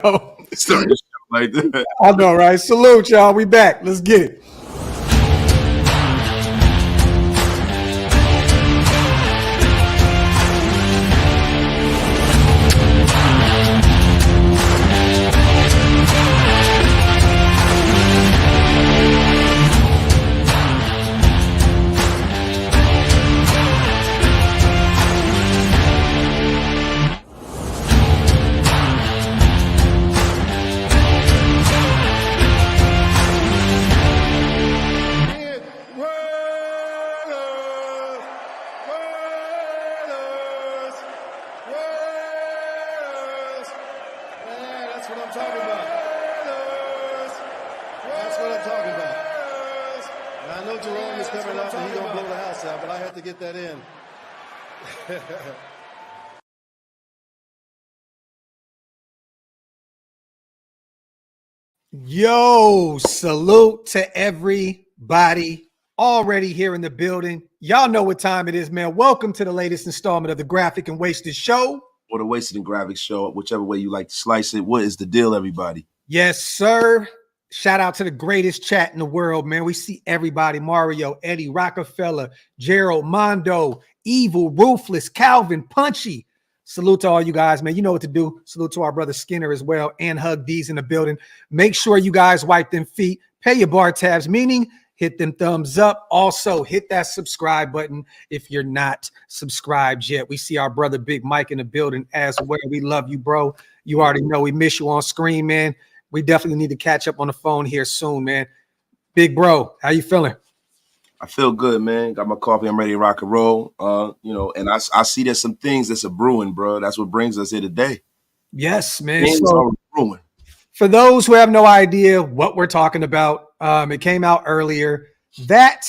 Oh, Start the show like that. I know, right? Salute, y'all. We back. Let's get it. Yo, salute to everybody already here in the building. Y'all know what time it is, man. Welcome to the latest installment of the Graphic and Wasted Show. Or the Wasted and Graphic Show, whichever way you like to slice it. What is the deal, everybody? Yes, sir. Shout out to the greatest chat in the world, man. We see everybody. Mario, Eddie, Rockefeller, Gerald, Mondo, Evil, Ruthless, Calvin, Punchy. Salute to all you guys, man. You know what to do. Salute to our brother Skinner as well, and Hug D's in the building. Make sure you guys wipe them feet, pay your bar tabs, meaning hit them thumbs up. Also, hit that subscribe button if you're not subscribed yet. We see our brother Big Mike in the building as well. We love you, bro. You already know we miss you on screen, man. We definitely need to catch up on the phone here soon, man. Big bro, how you feeling? I feel good, man. Got my coffee. I'm ready to rock and roll. And I see there's some things that's a brewing, bro. That's what brings us here today. Yes, man. So, brewing. For those who have no idea what we're talking about, it came out earlier that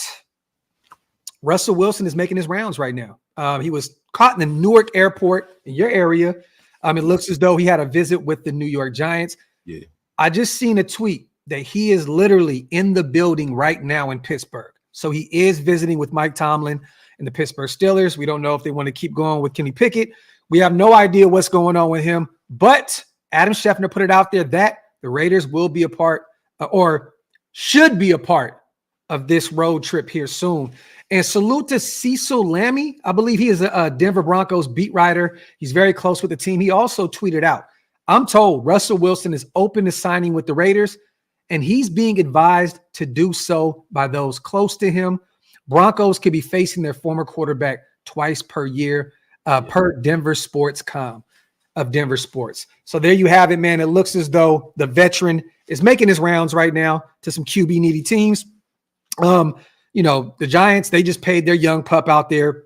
Russell Wilson is making his rounds right now. He was caught in the Newark airport in your area. It looks as though he had a visit with the New York Giants. Yeah. I just seen a tweet that he is literally in the building right now in Pittsburgh. So he is visiting with Mike Tomlin and the Pittsburgh Steelers. We don't know if they want to keep going with Kenny Pickett. We have no idea what's going on with him, but Adam Schefter put it out there that the Raiders will be a part or should be a part of this road trip here soon. And salute to Cecil Lammey. I believe he is a Denver Broncos beat writer. He's very close with the team. He also tweeted out, I'm told Russell Wilson is open to signing with the Raiders, and he's being advised to do so by those close to him. Broncos could be facing their former quarterback twice per year, per Denver Sports.com of Denver Sports. So there you have it, man. It looks as though the veteran is making his rounds right now to some QB needy teams. The Giants, they just paid their young pup out there.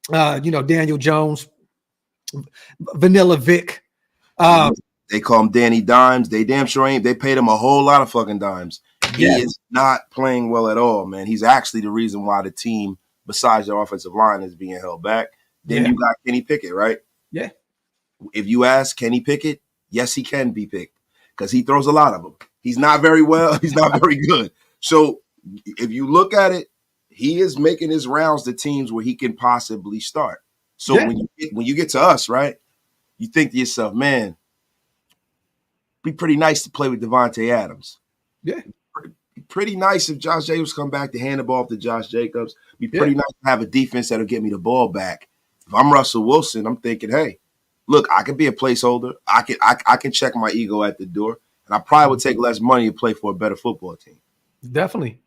Daniel Jones, Vanilla Vic. They call him Danny Dimes. They damn sure ain't. They paid him a whole lot of fucking dimes. He is not playing well at all, man. He's actually the reason why the team, besides their offensive line, is being held back. Then you got Kenny Pickett, right? Yeah. If you ask Kenny Pickett, yes, he can be picked because he throws a lot of them. He's not very well. He's not very good. So if you look at it, he is making his rounds to teams where he can possibly start. So when you get to us, right, you think to yourself, man, be pretty nice to play with Devontae Adams. Yeah. Pretty nice if Josh Jacobs come back to hand the ball off to Josh Jacobs. Be pretty nice to have a defense that'll get me the ball back. If I'm Russell Wilson, I'm thinking, hey, look, I can be a placeholder. I can check my ego at the door, and I probably would take less money to play for a better football team. Definitely.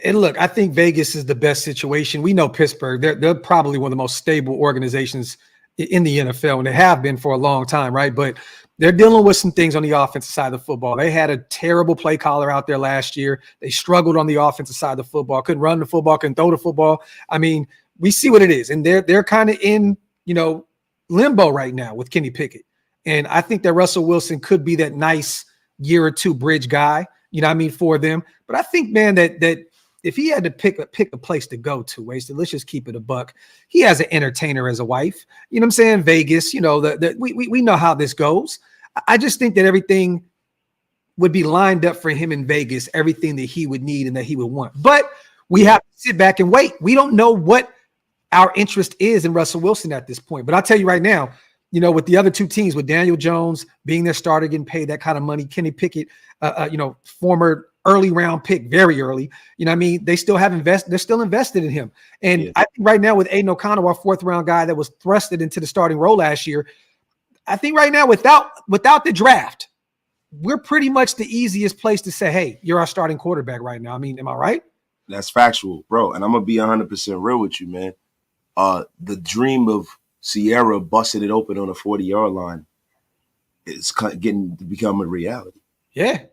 And look, I think Vegas is the best situation. We know Pittsburgh. They're probably one of the most stable organizations in the NFL, and they have been for a long time, right? But they're dealing with some things on the offensive side of the football. They had a terrible play caller out there last year. They struggled on the offensive side of the football, couldn't run the football, couldn't throw the football. I mean, we see what it is, and they're kind of in, limbo right now with Kenny Pickett. And I think that Russell Wilson could be that nice year or two bridge guy, for them. But I think, man, that if he had to pick a place to go to, Wasted, let's just keep it a buck. He has an entertainer as a wife. You know what I'm saying? Vegas, we know how this goes. I just think that everything would be lined up for him in Vegas, everything that he would need and that he would want. But we have to sit back and wait. We don't know what our interest is in Russell Wilson at this point. But I'll tell you right now, with the other two teams, with Daniel Jones being their starter, getting paid that kind of money, Kenny Pickett, former early round pick, very early, they still they're still invested in him. And I think right now with Aiden O'Connell, our 4th round guy that was thrusted into the starting role last year, I think right now without the draft, we're pretty much the easiest place to say, hey, you're our starting quarterback right now. I mean, am I right? That's factual, bro. And I'm going to be 100% real with you, man. The dream of Sierra busting it open on a 40-yard line is become a reality. Yeah.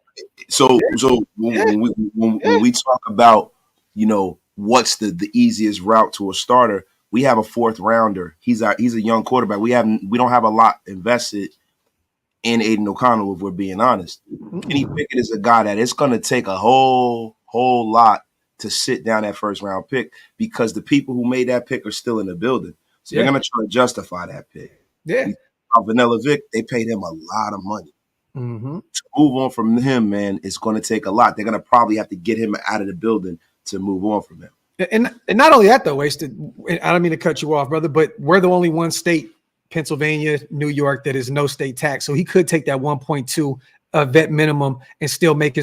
So when we talk about, what's the easiest route to a starter, we have a 4th rounder. He's a young quarterback. We don't have a lot invested in Aiden O'Connell, if we're being honest. Kenny Pickett is a guy that it's going to take a whole lot to sit down that 1st round pick, because the people who made that pick are still in the building. So they're going to try to justify that pick. Yeah. Vanilla Vic, they paid him a lot of money. Mm-hmm. To move on from him, man, it's going to take a lot. They're going to probably have to get him out of the building to move on from him. And not only that, though, Wasted, I don't mean to cut you off, brother, but we're the only one state, Pennsylvania, New York, that is no state tax. So he could take that 1.2 vet minimum and still make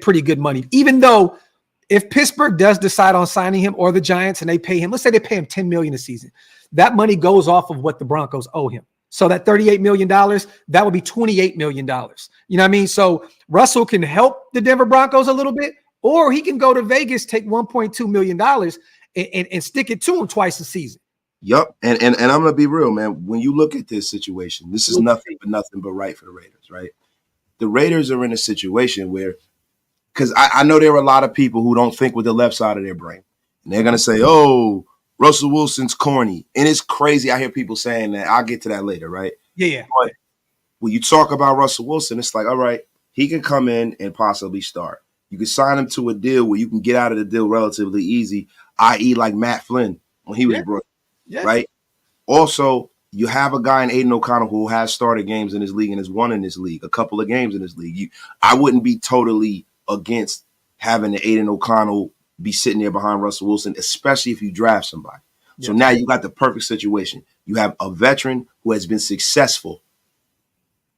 pretty good money. Even though if Pittsburgh does decide on signing him, or the Giants, and they pay him, let's say they pay him $10 million a season, that money goes off of what the Broncos owe him. So that $38 million, that would be $28 million. You know what I mean? So Russell can help the Denver Broncos a little bit, or he can go to Vegas, take $1.2 million and stick it to him twice a season. Yep. And I'm going to be real, man. When you look at this situation, this is nothing but right for the Raiders, right? The Raiders are in a situation where, because I know there are a lot of people who don't think with the left side of their brain. And they're going to say, oh, Russell Wilson's corny. And it's crazy. I hear people saying that. I'll get to that later, right? Yeah. But when you talk about Russell Wilson, it's like, all right, he can come in and possibly start. You can sign him to a deal where you can get out of the deal relatively easy, i.e. like Matt Flynn when he was brought, right? Also, you have a guy in Aiden O'Connell who has started games in this league and has won in this league, a couple of games in this league. I wouldn't be totally against having the Aiden O'Connell be sitting there behind Russell Wilson, especially if you draft somebody. Yeah. So now you got the perfect situation. You have a veteran who has been successful,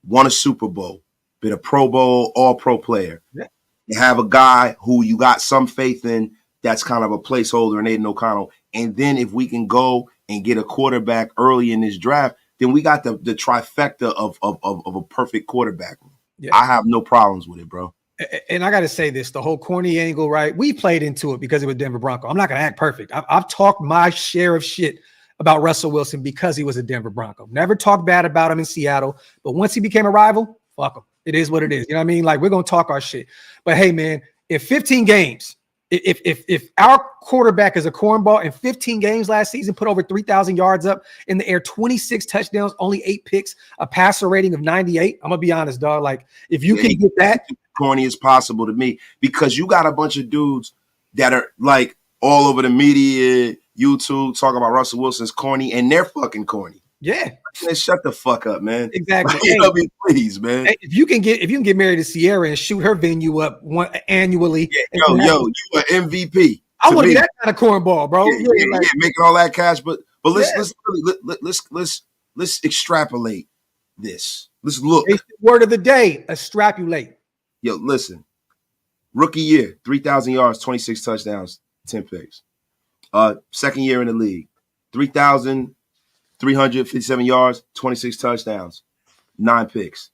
won a Super Bowl, been a Pro Bowl, all-pro player. Yeah. You have a guy who you got some faith in that's kind of a placeholder in Aiden O'Connell. And then if we can go and get a quarterback early in this draft, then we got the trifecta of a perfect quarterback. Yeah. I have no problems with it, bro. And I got to say this, the whole corny angle, right? We played into it because it was Denver Bronco. I'm not going to act perfect. I've talked my share of shit about Russell Wilson because he was a Denver Bronco. Never talked bad about him in Seattle. But once he became a rival, fuck him. It is what it is. You know what I mean? Like, we're going to talk our shit. But hey, man, if 15 games, if our quarterback is a cornball in 15 games last season, put over 3,000 yards up in the air, 26 touchdowns, only 8 picks, a passer rating of 98, I'm going to be honest, dog. Like, if you can get that. Corny as possible to me, because you got a bunch of dudes that are like all over the media, YouTube, talking about Russell Wilson's corny, and they're fucking corny. Yeah. Man, shut the fuck up, man. Exactly. Like, you know me, please, man. If you can get married to Sierra and shoot her venue up annually. Yeah, you an MVP. I want to be that kind of cornball, bro. Yeah, making all that cash, but let's extrapolate this. Let's look. It's the word of the day: extrapolate. Yo, listen. Rookie year, 3,000 yards, 26 touchdowns, 10 picks. Second year in the league, 3,357 yards, 26 touchdowns, 9 picks.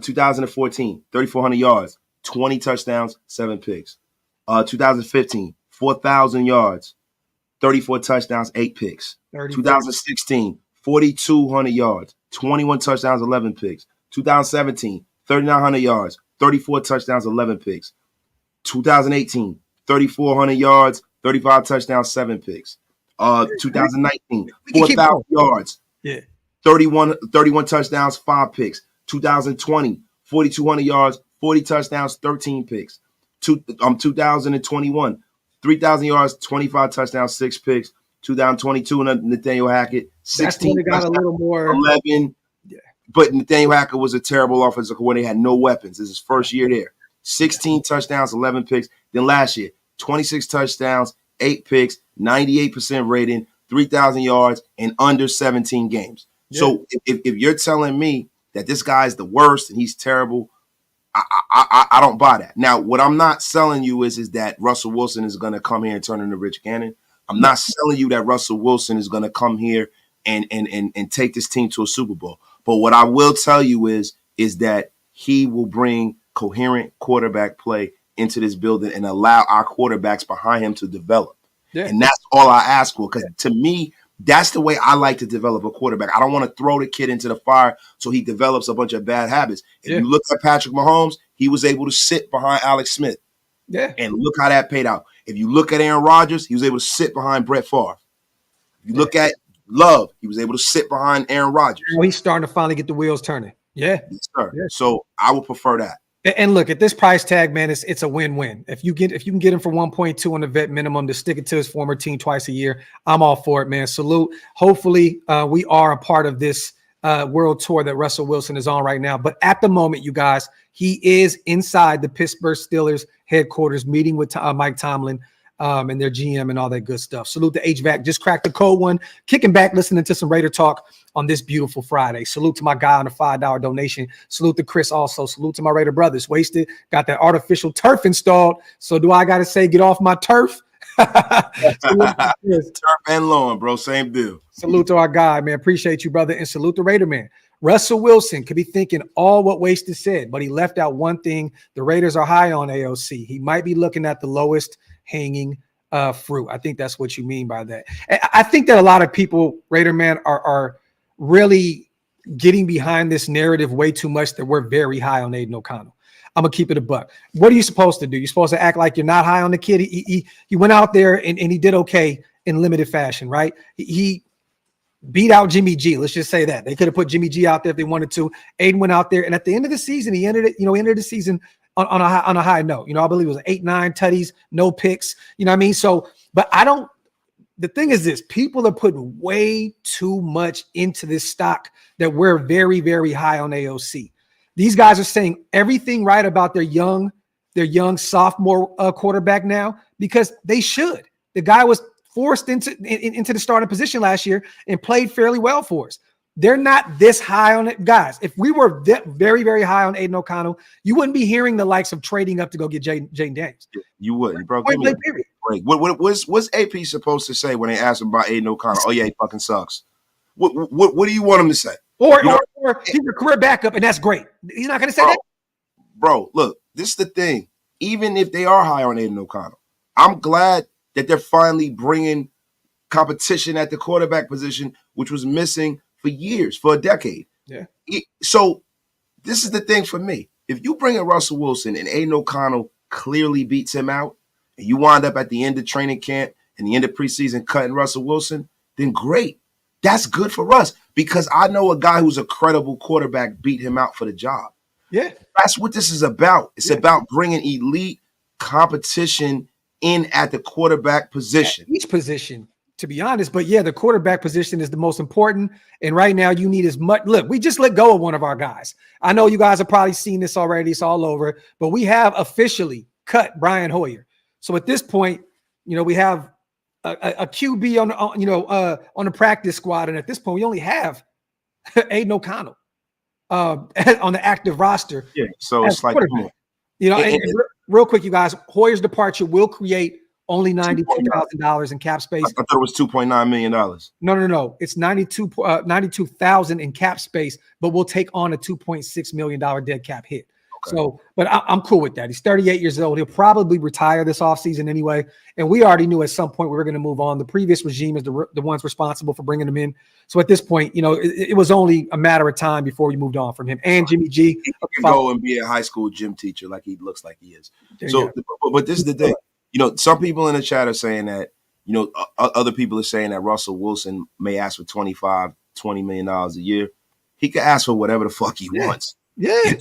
2014, 3,400 yards, 20 touchdowns, 7 picks. 2015, 4,000 yards, 34 touchdowns, 8 picks. 2016, 4,200 yards, 21 touchdowns, 11 picks. 2017, 3,900 yards, 34 touchdowns, 11 picks. 2018, 3,400 yards, 35 touchdowns, 7 picks. 2019, 4,000 yards, 31 touchdowns, 5 picks. 2020, 4,200 yards, 40 touchdowns, 13 picks. 2021, 3,000 yards, 25 touchdowns, 6 picks. 2022, Nathaniel Hackett, 16 got a little more 11. Yeah. But Nathaniel Hackett was a terrible offensive coordinator. He had no weapons. This is his first year there. 16 touchdowns, 11 picks. Then last year, 26 touchdowns, 8 picks, 98% rating, 3,000 yards, and under 17 games. So if you're telling me that this guy's the worst and he's terrible, I don't buy that. Now, what I'm not selling you is that Russell Wilson is going to come here and turn into Rich Gannon. I'm not selling you that Russell Wilson is going to come here and take this team to a Super Bowl. But what I will tell you is that he will bring coherent quarterback play into this building and allow our quarterbacks behind him to develop. Yeah. And that's all I ask for, because to me, that's the way I like to develop a quarterback. I don't want to throw the kid into the fire so he develops a bunch of bad habits. If you look at Patrick Mahomes, he was able to sit behind Alex Smith. Yeah. And look how that paid out. If you look at Aaron Rodgers, he was able to sit behind Brett Favre. If you look at Love, he was able to sit behind Aaron Rodgers. Well, he's starting to finally get the wheels turning. Yeah. Yes, sir. Yeah. So I would prefer that. And look, at this price tag, man, it's a win-win. If you can get him for 1.2 on the vet minimum to stick it to his former team twice a year, I'm all for it, man. Salute. Hopefully, we are a part of this world tour that Russell Wilson is on right now. But at the moment, you guys, he is inside the Pittsburgh Steelers headquarters meeting with Mike Tomlin and their GM and all that good stuff. Salute to HVAC. Just cracked the code one. Kicking back, listening to some Raider talk on this beautiful Friday. Salute to my guy on the $5 donation. Salute to Chris also. Salute to my Raider brothers. Wasted. Got that artificial turf installed. So do I got to say, get off my turf? Turf and lawn, bro. Same deal. Salute to our guy, man. Appreciate you, brother. And salute to Raider, man. Russell Wilson could be thinking all what Wasted said, but he left out one thing. The Raiders are high on AOC. He might be looking at the lowest hanging fruit. I think that's what you mean by that. I think that a lot of people, Raider man, are really getting behind this narrative way too much that we're very high on Aiden O'Connell. I'm going to keep it a buck. What are you supposed to do? You're supposed to act like you're not high on the kid. He went out there and he did okay in limited fashion, right? He beat out Jimmy G. Let's just say that. They could have put Jimmy G out there if they wanted to. Aiden went out there, and at the end of the season, he ended the season on a high note. I believe it was 8-9 tutties, no picks. You know what I mean? So, but the thing is this, people are putting way too much into this stock that we're very, very high on AOC. These guys are saying everything right about their young sophomore quarterback now, because they should. The guy was forced into the starting position last year and played fairly well for us. They're not this high on it. Guys, if we were very, very high on Aiden O'Connell, you wouldn't be hearing the likes of trading up to go get Jaden Daniels. You wouldn't, bro. What's AP supposed to say when they ask him about Aiden O'Connell? Oh, yeah, he fucking sucks. What do you want him to say? Or he's a career backup, and that's great. He's not going to say that? Bro, look, this is the thing. Even if they are high on Aiden O'Connell, I'm glad that they're finally bringing competition at the quarterback position, which was missing for years, for a decade. Yeah. So this is the thing for me. If you bring in Russell Wilson and Aiden O'Connell clearly beats him out, and you wind up at the end of training camp and the end of preseason cutting Russell Wilson, then great. That's good for us, because I know a guy who's a credible quarterback beat him out for the job. Yeah. That's what this is about. It's about bringing elite competition in at the quarterback position. At each position, to be honest. But yeah, the quarterback position is the most important. And right now you need as much. Look, we just let go of one of our guys. I know you guys have probably seen this already. It's all over. But we have officially cut Brian Hoyer. So at this point, we have a QB on the practice squad. And at this point, we only have Aiden O'Connell on the active roster. Yeah. So it's like, real quick, you guys, Hoyer's departure will create only $92,000 in cap space. I thought it was $2.9 million. No. It's $92,000 in cap space, but we'll take on a $2.6 million dead cap hit. Okay. So, but I'm cool with that. He's 38 years old. He'll probably retire this offseason anyway. And we already knew at some point we were going to move on. The previous regime is the ones responsible for bringing him in. So at this point, it was only a matter of time before we moved on from him. And Jimmy G. He can go and be a high school gym teacher like he looks like he is. So, but this is the thing. Some people in the chat are saying that, other people are saying that Russell Wilson may ask for $20 million a year. He could ask for whatever the fuck he wants. Yeah.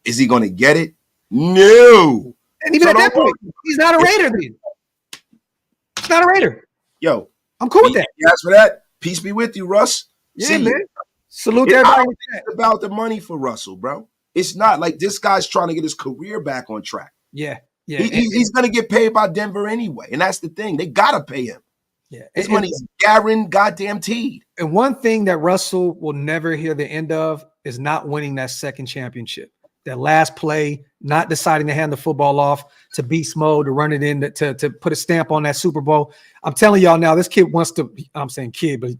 Is he going to get it? No. And even at that point, he's not a Raider then. He's not a Raider. Yo. I'm cool with that. You asked for that? Peace be with you, Russ. Yeah, man. Salute everybody. It's about the money for Russell, bro. It's not like this guy's trying to get his career back on track. Yeah. He's going to get paid by Denver anyway. And that's the thing. They got to pay him. Yeah. His money's guaranteed. And one thing that Russell will never hear the end of is not winning that second championship. That last play, not deciding to hand the football off to beast mode, to run it in, to put a stamp on that Super Bowl. I'm telling y'all now, this kid wants to, I'm saying kid, but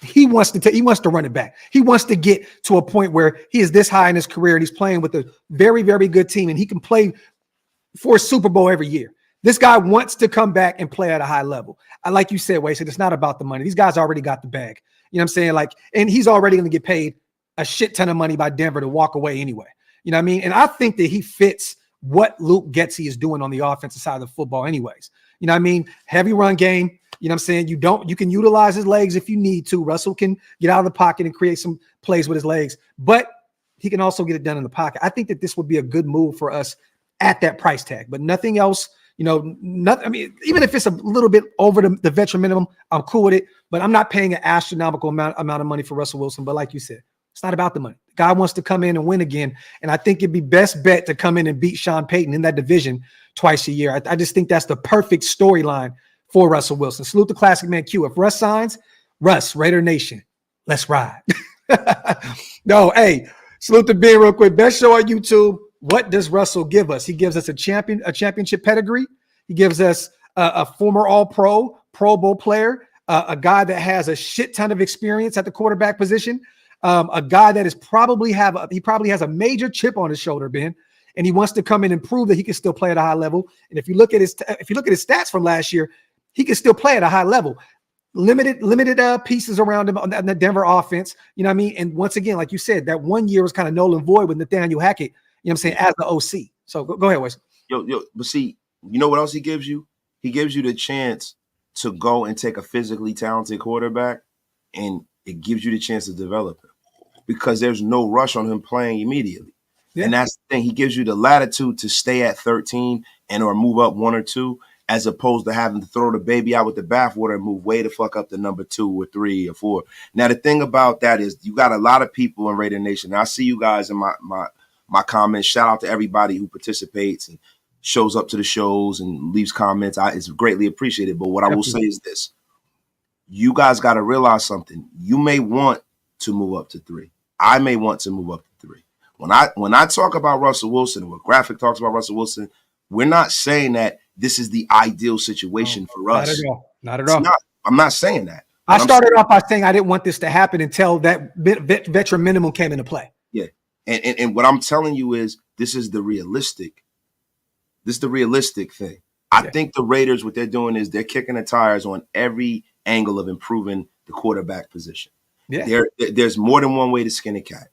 he wants to run it back. He wants to get to a point where he is this high in his career and he's playing with a very, very good team and he can play for a Super Bowl every year. This guy wants to come back and play at a high level. Like you said, Wade said, it's not about the money. These guys already got the bag. You know what I'm saying? Like, and he's already going to get paid a shit ton of money by Denver to walk away anyway. You know what I mean? And I think that he fits what Luke Getsy is doing on the offensive side of the football anyways. You know what I mean? Heavy run game. You know what I'm saying? You can utilize his legs if you need to. Russell can get out of the pocket and create some plays with his legs, but he can also get it done in the pocket. I think that this would be a good move for us at that price tag, but nothing else. You know, nothing. I mean, even if it's a little bit over the veteran minimum, I'm cool with it. But I'm not paying an astronomical amount of money for Russell Wilson. But like you said, it's not about the money. The guy wants to come in and win again, and I think it'd be best bet to come in and beat Sean Payton in that division twice a year. I just think that's the perfect storyline for Russell Wilson. Salute the classic man Q. If Russ signs, Russ, Raider Nation, let's ride. No, hey, salute to Ben real quick. Best show on YouTube. What does Russell give us? He gives us a championship pedigree. He gives us a former All-Pro, Pro Bowl player, a guy that has a shit ton of experience at the quarterback position, a guy that probably has a major chip on his shoulder, Ben, and he wants to come in and prove that he can still play at a high level. And if you look at his stats from last year, he can still play at a high level. Limited pieces around him on the Denver offense. You know what I mean? And once again, like you said, that 1 year was kind of null and void with Nathaniel Hackett. You know what I'm saying? As the OC. So go ahead, Wes. Yo, but see, you know what else he gives you? He gives you the chance to go and take a physically talented quarterback, and it gives you the chance to develop him because there's no rush on him playing immediately. Yeah. And that's the thing. He gives you the latitude to stay at 13 and or move up 1 or 2, as opposed to having to throw the baby out with the bathwater and move way the fuck up to number 2 or 3 or 4. Now, the thing about that is you got a lot of people in Raider Nation. I see you guys in my comments. Shout out to everybody who participates and shows up to the shows and leaves comments. It's greatly appreciated. But what I will say is this. You guys got to realize something. You may want to move up to 3. I may want to move up to 3. When I talk about Russell Wilson, when Graphic talks about Russell Wilson, we're not saying that this is the ideal situation for us. Not at all. I'm not saying that. I started off by saying I didn't want this to happen until that veteran minimum came into play. Yeah. And what I'm telling you is this is the realistic thing. I think the Raiders, what they're doing is they're kicking the tires on every angle of improving the quarterback position. Yeah. There's more than one way to skin a cat.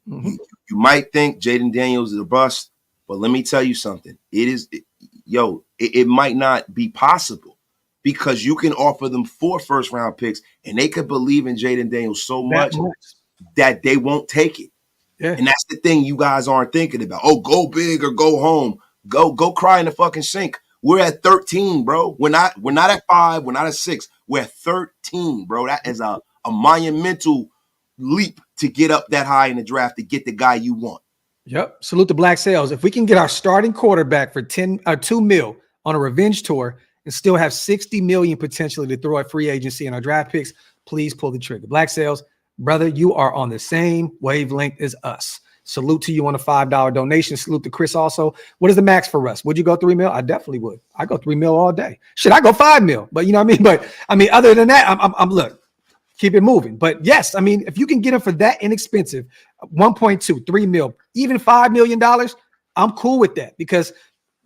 Mm-hmm. You might think Jaden Daniels is a bust, but let me tell you something. It might not be possible because you can offer them 4 first-round picks and they could believe in Jaden Daniels so much that they won't take it. Yeah. And that's the thing you guys aren't thinking about. Oh, go big or go home. Go cry in the fucking sink. We're at 13, bro. We're not at 5. We're not at 6. We're at 13, bro. That is a monumental leap to get up that high in the draft to get the guy you want. Yep. Salute to Black Sales. If we can get our starting quarterback for $2 million on a revenge tour and still have $60 million potentially to throw at free agency and our draft picks, please pull the trigger. Black Sales, brother, you are on the same wavelength as us. Salute to you on a $5 donation. Salute to Chris also. What is the max for Russ? Would you go $3 million? I definitely would. I go $3 million all day. Shit, I go $5 million. But you know what I mean? But I mean, other than that, I'm look, keep it moving. But yes, I mean, if you can get him for that inexpensive, 1.2, $3 million, even $5 million, I'm cool with that because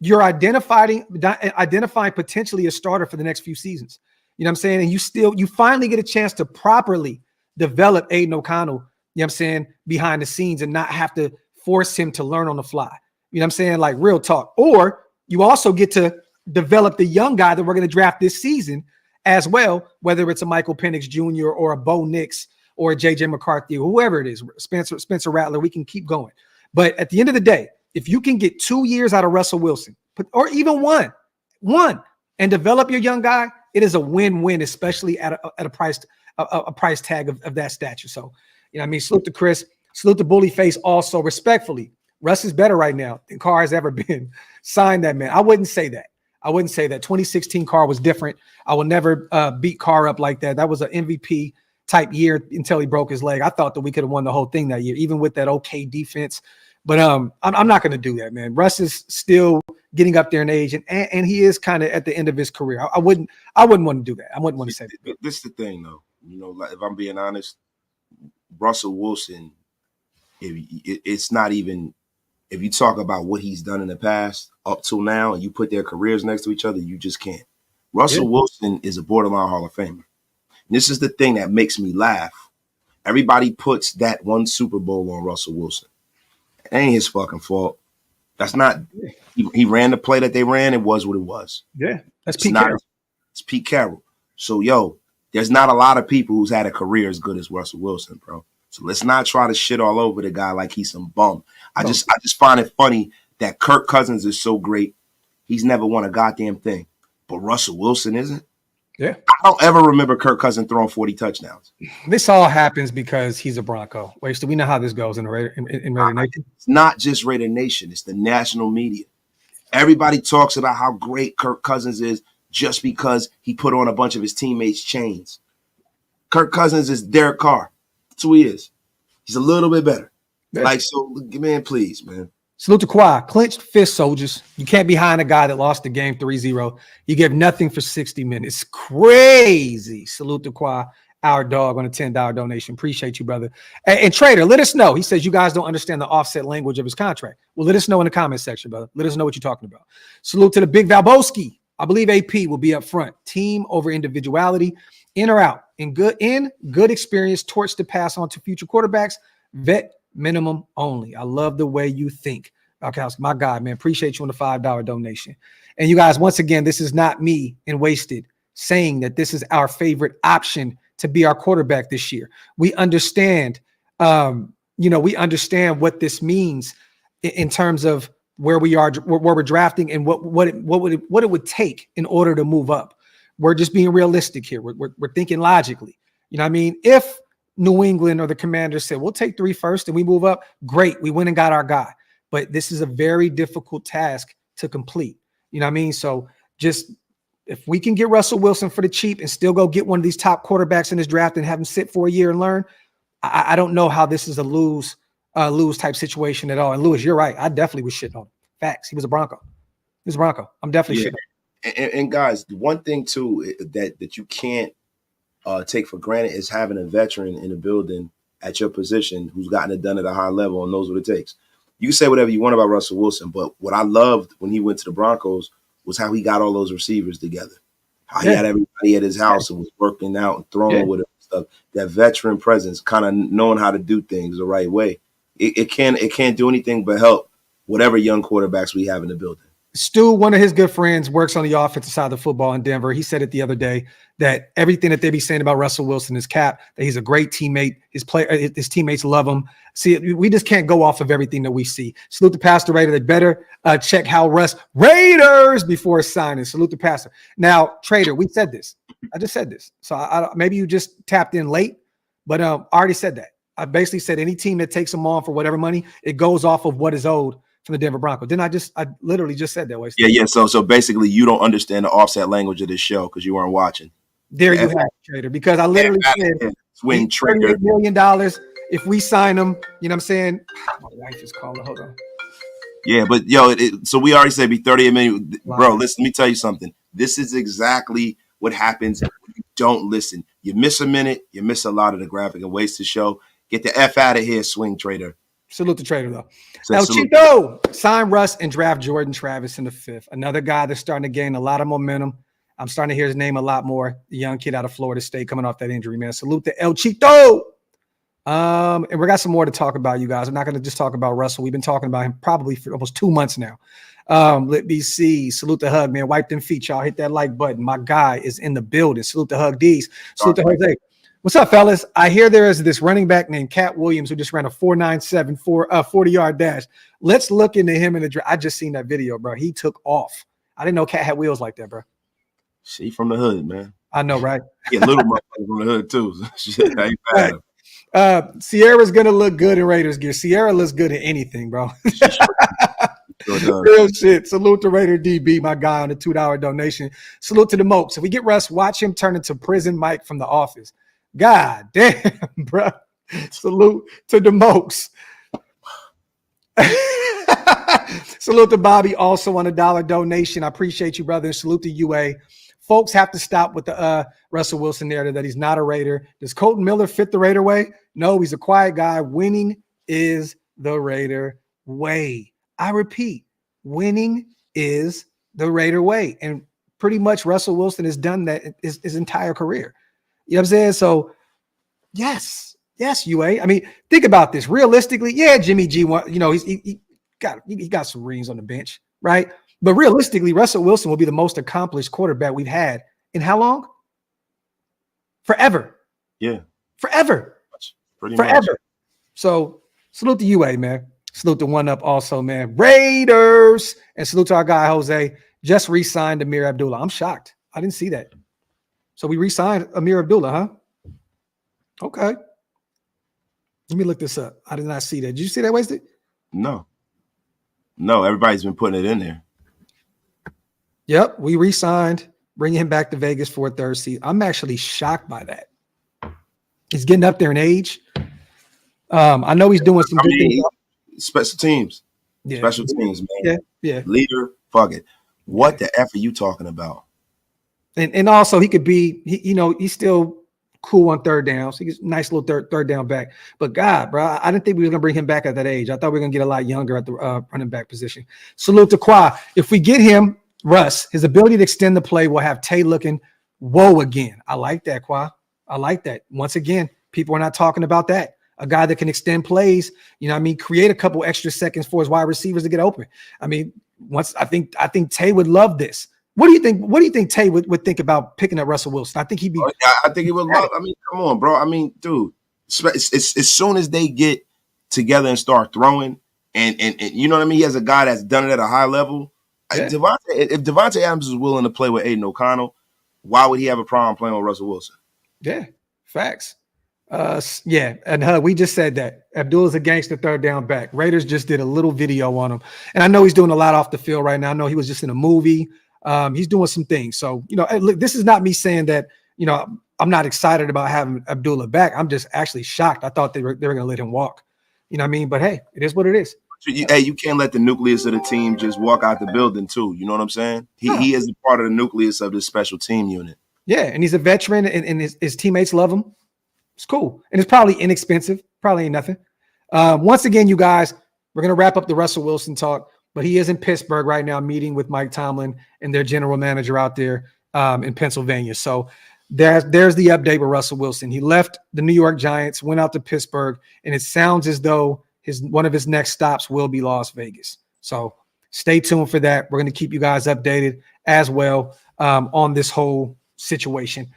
you're identifying potentially a starter for the next few seasons. You know what I'm saying? And you finally get a chance to properly develop Aiden O'Connell, you know what I'm saying, behind the scenes and not have to force him to learn on the fly. You know what I'm saying? Like real talk. Or you also get to develop the young guy that we're going to draft this season as well, whether it's a Michael Penix Jr. or a Bo Nix or a JJ McCarthy or whoever it is, Spencer Rattler, we can keep going. But at the end of the day, if you can get 2 years out of Russell Wilson, or even one, and develop your young guy, it is a win-win, especially at a price tag of that stature. So, you know what I mean? Salute to Chris. Salute to Bully Face also. Respectfully, Russ is better right now than Carr has ever been. Sign that man. I wouldn't say that. I wouldn't say that. 2016 Carr was different. I will never beat Carr up like that. That was an MVP type year until he broke his leg. I thought that we could have won the whole thing that year, even with that okay defense. But I'm not going to do that, man. Russ is still getting up there in age, and he is kind of at the end of his career. I wouldn't want to do that. I wouldn't want to say that. This is the thing, though. Like, if I'm being honest, Russell Wilson, it's not even – if you talk about what he's done in the past up till now and you put their careers next to each other, you just can't. Russell Wilson is a borderline Hall of Famer. And this is the thing that makes me laugh. Everybody puts that one Super Bowl on Russell Wilson. It ain't his fucking fault. That's not – he ran the play that they ran. It was what it was. Yeah, that's Pete Carroll. It's Pete Carroll. So, there's not a lot of people who's had a career as good as Russell Wilson, bro. So let's not try to shit all over the guy like he's some bum. I just find it funny that Kirk Cousins is so great. He's never won a goddamn thing. But Russell Wilson isn't. Yeah. I don't ever remember Kirk Cousins throwing 40 touchdowns. This all happens because he's a Bronco. Wait, so we know how this goes in Raider Nation. It's not just Raider Nation. It's the national media. Everybody talks about how great Kirk Cousins is just because he put on a bunch of his teammates' chains. Kirk Cousins is Derek Carr. That's who he is. He's a little bit better. Yeah. Like, so, man, please, man. Salute to Kawhi. Clenched fist, soldiers. You can't be behind a guy that lost the game 3-0. You give nothing for 60 minutes. Crazy. Salute to Kawhi, our dog, on a $10 donation. Appreciate you, brother. And Trader, let us know. He says you guys don't understand the offset language of his contract. Well, let us know in the comment section, brother. Let us know what you're talking about. Salute to the big Valboski. I believe AP will be up front. Team over individuality. In or out. In good experience, torch to pass on to future quarterbacks. Vet minimum only. I love the way you think. Okay, my God, man. Appreciate you on the $5 donation. And you guys, once again, this is not me and Wasted saying that this is our favorite option to be our quarterback this year. We understand, we understand what this means in terms of where we are, where we're drafting, and what it would take in order to move up. We're just being realistic here. We're thinking logically. You know what I mean? If New England or the Commanders said, we'll take 3 first and we move up, great. We went and got our guy. But this is a very difficult task to complete. You know what I mean? So just if we can get Russell Wilson for the cheap and still go get one of these top quarterbacks in this draft and have him sit for a year and learn, I don't know how this is a lose type situation at all. And Lewis, you're right. I definitely was shitting on him. Facts. He was a Bronco. He was a Bronco. I'm definitely shitting on him. And guys, one thing too that you can't take for granted is having a veteran in the building at your position who's gotten it done at a high level and knows what it takes. You can say whatever you want about Russell Wilson, but what I loved when he went to the Broncos was how he got all those receivers together. How he had everybody at his house and was working out and throwing with him and stuff. That veteran presence, kind of knowing how to do things the right way. It can't do anything but help whatever young quarterbacks we have in the building. Stu, one of his good friends, works on the offensive side of the football in Denver. He said it the other day that everything that they be saying about Russell Wilson is cap, that he's a great teammate. His teammates love him. See, we just can't go off of everything that we see. Salute the Pastor Raider. They better check how Russ Raiders before signing. Salute the Pastor. Now, Trader, we said this. I just said this. So maybe you just tapped in late, but I already said that. I basically said any team that takes them on for whatever money, it goes off of what is owed from the Denver Broncos. I literally just said that way. Yeah. So basically, you don't understand the offset language of this show because you weren't watching. There you have it, Trader. Because I literally said swing trigger $38 million if we sign him. You know what I'm saying? My wife is calling. Hold on. Yeah, but so we already said be 38 million. Bro, listen, let me tell you something. This is exactly what happens when you don't listen. You miss a minute, you miss a lot of the graphic and waste the show. Get the F out of here, swing trader. Salute the Trader, though. El Chito, sign Russ and draft Jordan Travis in the 5th. Another guy that's starting to gain a lot of momentum. I'm starting to hear his name a lot more. The young kid out of Florida State coming off that injury, man. Salute to El Chito. And we got some more to talk about, you guys. I'm not going to just talk about Russell. We've been talking about him probably for almost 2 months now. Let me see. Salute the Hug, man. Wipe them feet, y'all. Hit that like button. My guy is in the building. Salute the Hug D's. Salute the Jose. What's up, fellas? I hear there is this running back named Cat Williams who just ran a 4.97 40-yard dash. Let's look into him in the draft. I just seen that video, bro. He took off. I didn't know Cat had wheels like that, bro. She from the hood, man. I know, right? Yeah, little motherfucker from the hood too. Shit, I ain't bad. Sierra's gonna look good in Raiders gear. Sierra looks good in anything, bro. Real shit. Salute to Raider DB, my guy on the $2 donation. Salute to the Mopes. If we get Russ, watch him turn into Prison Mike from The Office. God damn, bro. Salute to the Mopes. Salute to Bobby, also on a $1 donation. I appreciate you, brother. Salute to UA. Folks have to stop with the Russell Wilson narrative that he's not a Raider. Does Colton Miller fit the Raider way? No, he's a quiet guy. Winning is the Raider way. I repeat, winning is the Raider way. And pretty much Russell Wilson has done that his entire career. You know what I'm saying? So, yes, UA. I mean, think about this. Realistically, yeah, Jimmy G, he got some rings on the bench, right? But realistically, Russell Wilson will be the most accomplished quarterback we've had in how long? Forever. Yeah. Forever. Pretty Forever. much. So salute to UA, man. Salute to One Up also, man. Raiders. And salute to our guy, Jose. Just re-signed Amir Abdullah. I'm shocked. I didn't see that. So we re-signed Amir Abdullah, huh? Okay. Let me look this up. I did not see that. Did you see that, Wasted? No, everybody's been putting it in there. Yep, we re-signed, bringing him back to Vegas for a third season. I'm actually shocked by that. He's getting up there in age. I know he's doing some good things. Special teams. Yeah. Special teams, man. Yeah. Leader, fuck it. What the F are you talking about? And also he could be, he's still cool on third down. So he's a nice little third down back. But God, bro, I didn't think we were going to bring him back at that age. I thought we were going to get a lot younger at the running back position. Salute to Qua. If we get him, Russ, his ability to extend the play will have Tay looking whoa again. I like that, Qua. I like that. Once again, people are not talking about that. A guy that can extend plays, create a couple extra seconds for his wide receivers to get open. I mean, I think Tay would love this. What do you think? What do you think Tay would think about picking up Russell Wilson? I think he'd be. I think he would love. I mean, come on, bro. I mean, dude. As soon as they get together and start throwing, and you know what I mean, he has a guy that's done it at a high level. Yeah. If Devontae Adams is willing to play with Aiden O'Connell, why would he have a problem playing with Russell Wilson? Yeah, facts. And we just said that Abdullah's a gangster third down back. Raiders just did a little video on him, and I know he's doing a lot off the field right now. I know he was just in a movie. He's doing some things. So, look, this is not me saying that, I'm not excited about having Abdullah back. I'm just actually shocked. I thought they were going to let him walk. You know what I mean? But hey, it is what it is. You can't let the nucleus of the team just walk out the building too. You know what I'm saying? He is a part of the nucleus of this special team unit. Yeah, and he's a veteran, and his teammates love him. It's cool. And it's probably inexpensive. Probably ain't nothing. Once again, you guys, we're going to wrap up the Russell Wilson talk. But he is in Pittsburgh right now meeting with Mike Tomlin and their general manager out there in Pennsylvania. So there's the update with Russell Wilson. He left the New York Giants, went out to Pittsburgh, and it sounds as though one of his next stops will be Las Vegas. So stay tuned for that. We're going to keep you guys updated as well on this whole situation.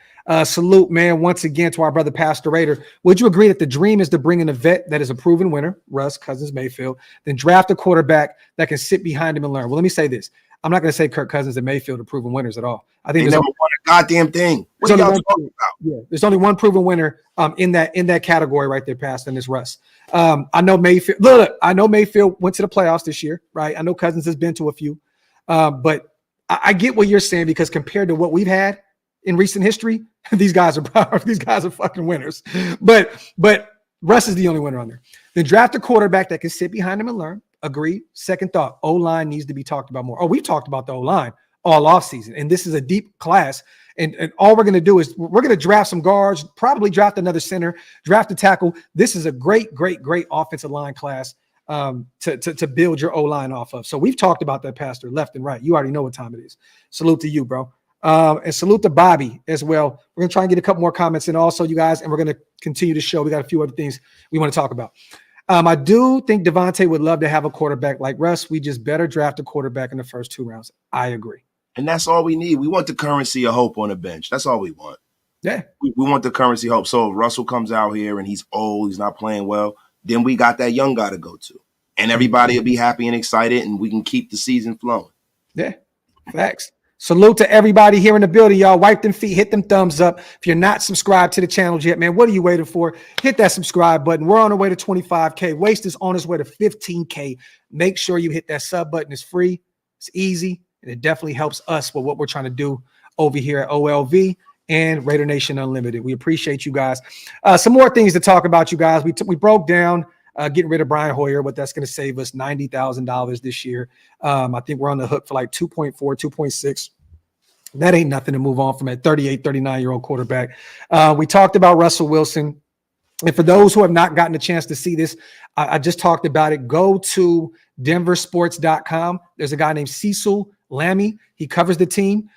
Salute, man, once again to our brother Pastor Raider. Would you agree that the dream is to bring in a vet that is a proven winner, Russ, Cousins, Mayfield, then draft a quarterback that can sit behind him and learn? Well, let me say this. I'm not going to say Kirk Cousins and Mayfield are proven winners at all. I think they never won a goddamn thing. What are y'all talking about? Yeah, there's only one proven winner in that category right there, Pastor, and it's Russ. I know Mayfield. Look, I know Mayfield went to the playoffs this year, right? I know Cousins has been to a few, but I get what you're saying because compared to what we've had in recent history, these guys are fucking winners. But Russ is the only winner on there. Then draft a quarterback that can sit behind him and learn. Agree. Second thought, O-line needs to be talked about more. Oh, we've talked about the O-line all offseason, and this is a deep class. And all we're going to do is we're going to draft some guards, probably draft another center, draft a tackle. This is a great offensive line class to build your O-line off of. So we've talked about that, Pastor, left and right. You already know what time it is. Salute to you, bro. And salute to Bobby as well. We're going to try and get a couple more comments in also, you guys, and we're going to continue the show. We got a few other things we want to talk about. I do think Devontae would love to have a quarterback like Russ. We just better draft a quarterback in the first 2 rounds. I agree. And that's all we need. We want the currency of hope on the bench. That's all we want. Yeah. We want the currency of hope. So if Russell comes out here and he's old, he's not playing well, then we got that young guy to go to. And everybody will be happy and excited, and we can keep the season flowing. Yeah. Facts. Salute to everybody here in the building, y'all. Wipe them feet, hit them thumbs up. If you're not subscribed to the channel yet, man, what are you waiting for? Hit that subscribe button. We're on our way to 25K. Waste is on his way to 15K. Make sure you hit that sub button. It's free. It's easy. And it definitely helps us with what we're trying to do over here at OLV and Raider Nation Unlimited. We appreciate you guys. Some more things to talk about, you guys. We broke down getting rid of Brian Hoyer, but that's going to save us $90,000 this year. I think we're on the hook for like 2.4, 2.6. That ain't nothing to move on from a 38, 39-year-old quarterback. We talked about Russell Wilson. And for those who have not gotten a chance to see this, I just talked about it. Go to denversports.com. There's a guy named Cecil Lammy. He covers the team.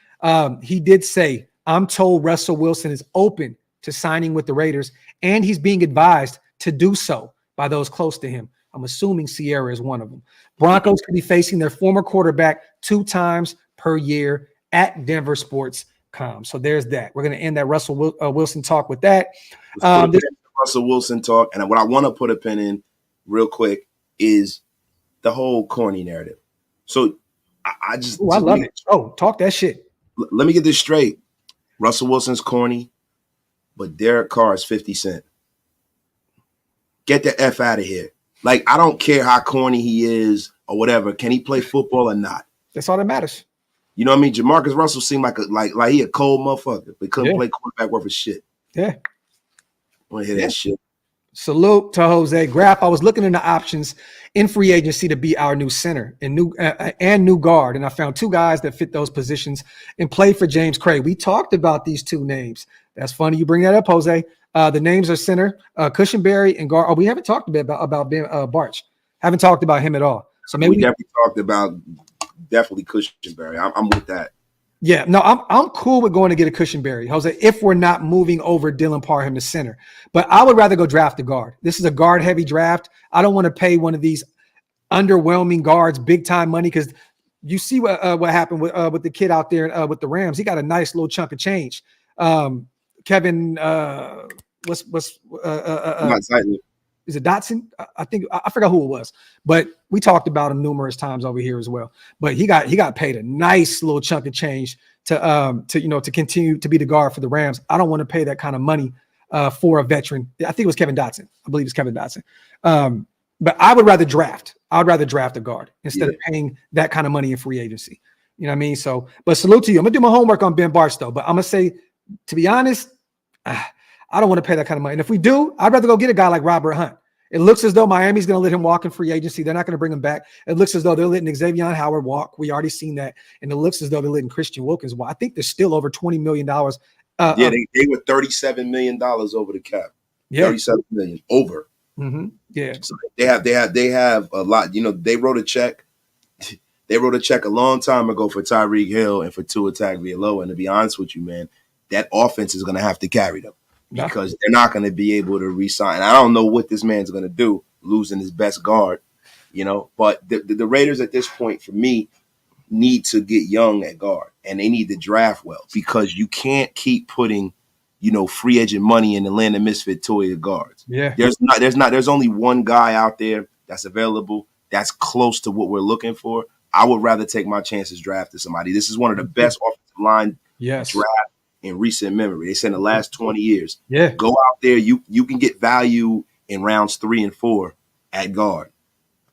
He did say, I'm told Russell Wilson is open to signing with the Raiders, and he's being advised to do so by those close to him. I'm assuming Sierra is one of them. Broncos could be facing their former quarterback 2 times per year at denversports.com. So there's that. We're going to end that Russell Wilson talk with that. Russell Wilson talk. And what I want to put a pin in real quick is the whole corny narrative. So I love it. Oh, talk that shit. Let me get this straight. Russell Wilson's corny, but Derek Carr is 50 Cent. Get the F out of here. Like, I don't care how corny he is or whatever. Can he play football or not? That's all that matters. You know what I mean? Jamarcus Russell seemed like he a cold motherfucker, but couldn't play quarterback worth of shit. Yeah. I want to hear that shit. Salute to Jose Graff. I was looking into options in free agency to be our new center and new guard, and I found 2 guys that fit those positions and play for James Craig. We talked about these 2 names. That's funny you bring that up, Jose. The names are center, Cushenberry and guard. Oh, we haven't talked about Ben Barch. Haven't talked about him at all. So maybe we definitely talked about definitely Cushenberry. I'm with that. Yeah, no, I'm cool with going to get a Cushenberry, Jose, if we're not moving over Dylan Parham to center. But I would rather go draft a guard. This is a guard-heavy draft. I don't want to pay one of these underwhelming guards big-time money, because you see what happened with the kid out there with the Rams. He got a nice little chunk of change. Kevin, is it Dotson? I think I forgot who it was, but we talked about him numerous times over here as well. But he got paid a nice little chunk of change to continue to be the guard for the Rams. I don't want to pay that kind of money for a veteran. I think it was Kevin Dotson. I believe it's Kevin Dotson. But I would rather draft. I would rather draft a guard instead of paying that kind of money in free agency. You know what I mean? So, but salute to you. I'm gonna do my homework on Ben Barch though. But I'm gonna say, to be honest, I don't want to pay that kind of money. And if we do, I'd rather go get a guy like Robert Hunt. It looks as though Miami's going to let him walk in free agency. They're not going to bring him back. It looks as though they're letting Xavier Howard walk. We already seen that. And it looks as though they're letting Christian Wilkins walk. I think they're still over $20 million. They were $37 million over the cap. Yeah. 37 million over. Mm-hmm. Yeah. So they have a lot. You know, they wrote a check. They wrote a check a long time ago for Tyreek Hill and for Tua Tagovailoa. And to be honest with you, man, that offense is going to have to carry them. Because they're not going to be able to re-sign. And I don't know what this man's going to do, losing his best guard, you know. But the Raiders at this point, for me, need to get young at guard. And they need to draft well. Because you can't keep putting, free agent money in Atlanta Misfit toy guards. Yeah. There's only one guy out there that's available that's close to what we're looking for. I would rather take my chances drafting somebody. This is one of the best offensive line drafts in recent memory. They said in the last 20 years. Yeah. Go out there. You can get value in rounds 3 and 4 at guard.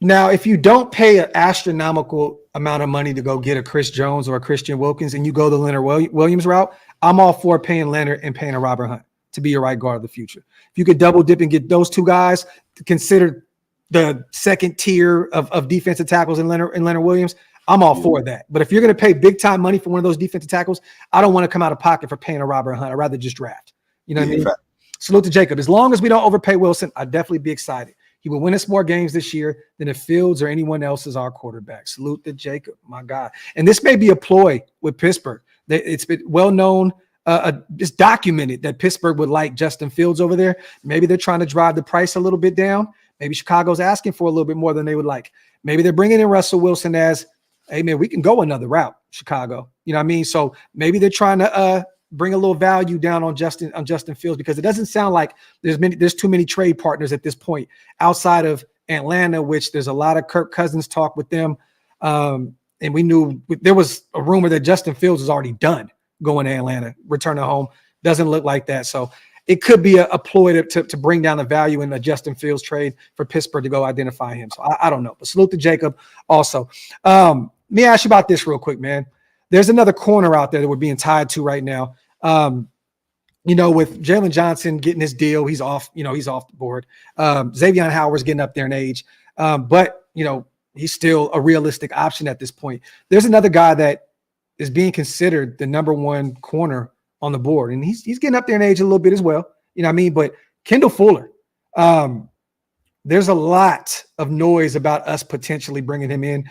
Now, if you don't pay an astronomical amount of money to go get a Chris Jones or a Christian Wilkins and you go the Leonard Williams route, I'm all for paying Leonard and paying a Robert Hunt to be your right guard of the future. If you could double dip and get those 2 guys, consider the second tier of defensive tackles in Leonard Williams, I'm all for that. But if you're going to pay big time money for one of those defensive tackles, I don't want to come out of pocket for paying a Robert Hunt. I'd rather just draft. You know what I mean? Fact. Salute to Jacob. As long as we don't overpay Wilson, I'd definitely be excited. He will win us more games this year than if Fields or anyone else is our quarterback. Salute to Jacob, my God. And this may be a ploy with Pittsburgh. It's been well known, it's documented that Pittsburgh would like Justin Fields over there. Maybe they're trying to drive the price a little bit down. Maybe Chicago's asking for a little bit more than they would like. Maybe they're bringing in Russell Wilson as, hey, man, we can go another route, Chicago. You know what I mean? So maybe they're trying to bring a little value down on Justin Fields, because it doesn't sound like there's too many trade partners at this point outside of Atlanta, which there's a lot of Kirk Cousins talk with them. And we knew there was a rumor that Justin Fields was already done going to Atlanta, returning home. Doesn't look like that. So it could be a ploy to bring down the value in the Justin Fields trade for Pittsburgh to go identify him. So I don't know. But salute to Jacob also. Let me ask you about this real quick, man. There's another corner out there that we're being tied to right now. With Jalen Johnson getting his deal, he's off the board. Xavier Howard's getting up there in age. But he's still a realistic option at this point. There's another guy that is being considered the number one corner on the board, and he's getting up there in age a little bit as well. You know what I mean? But Kendall Fuller, there's a lot of noise about us potentially bringing him in.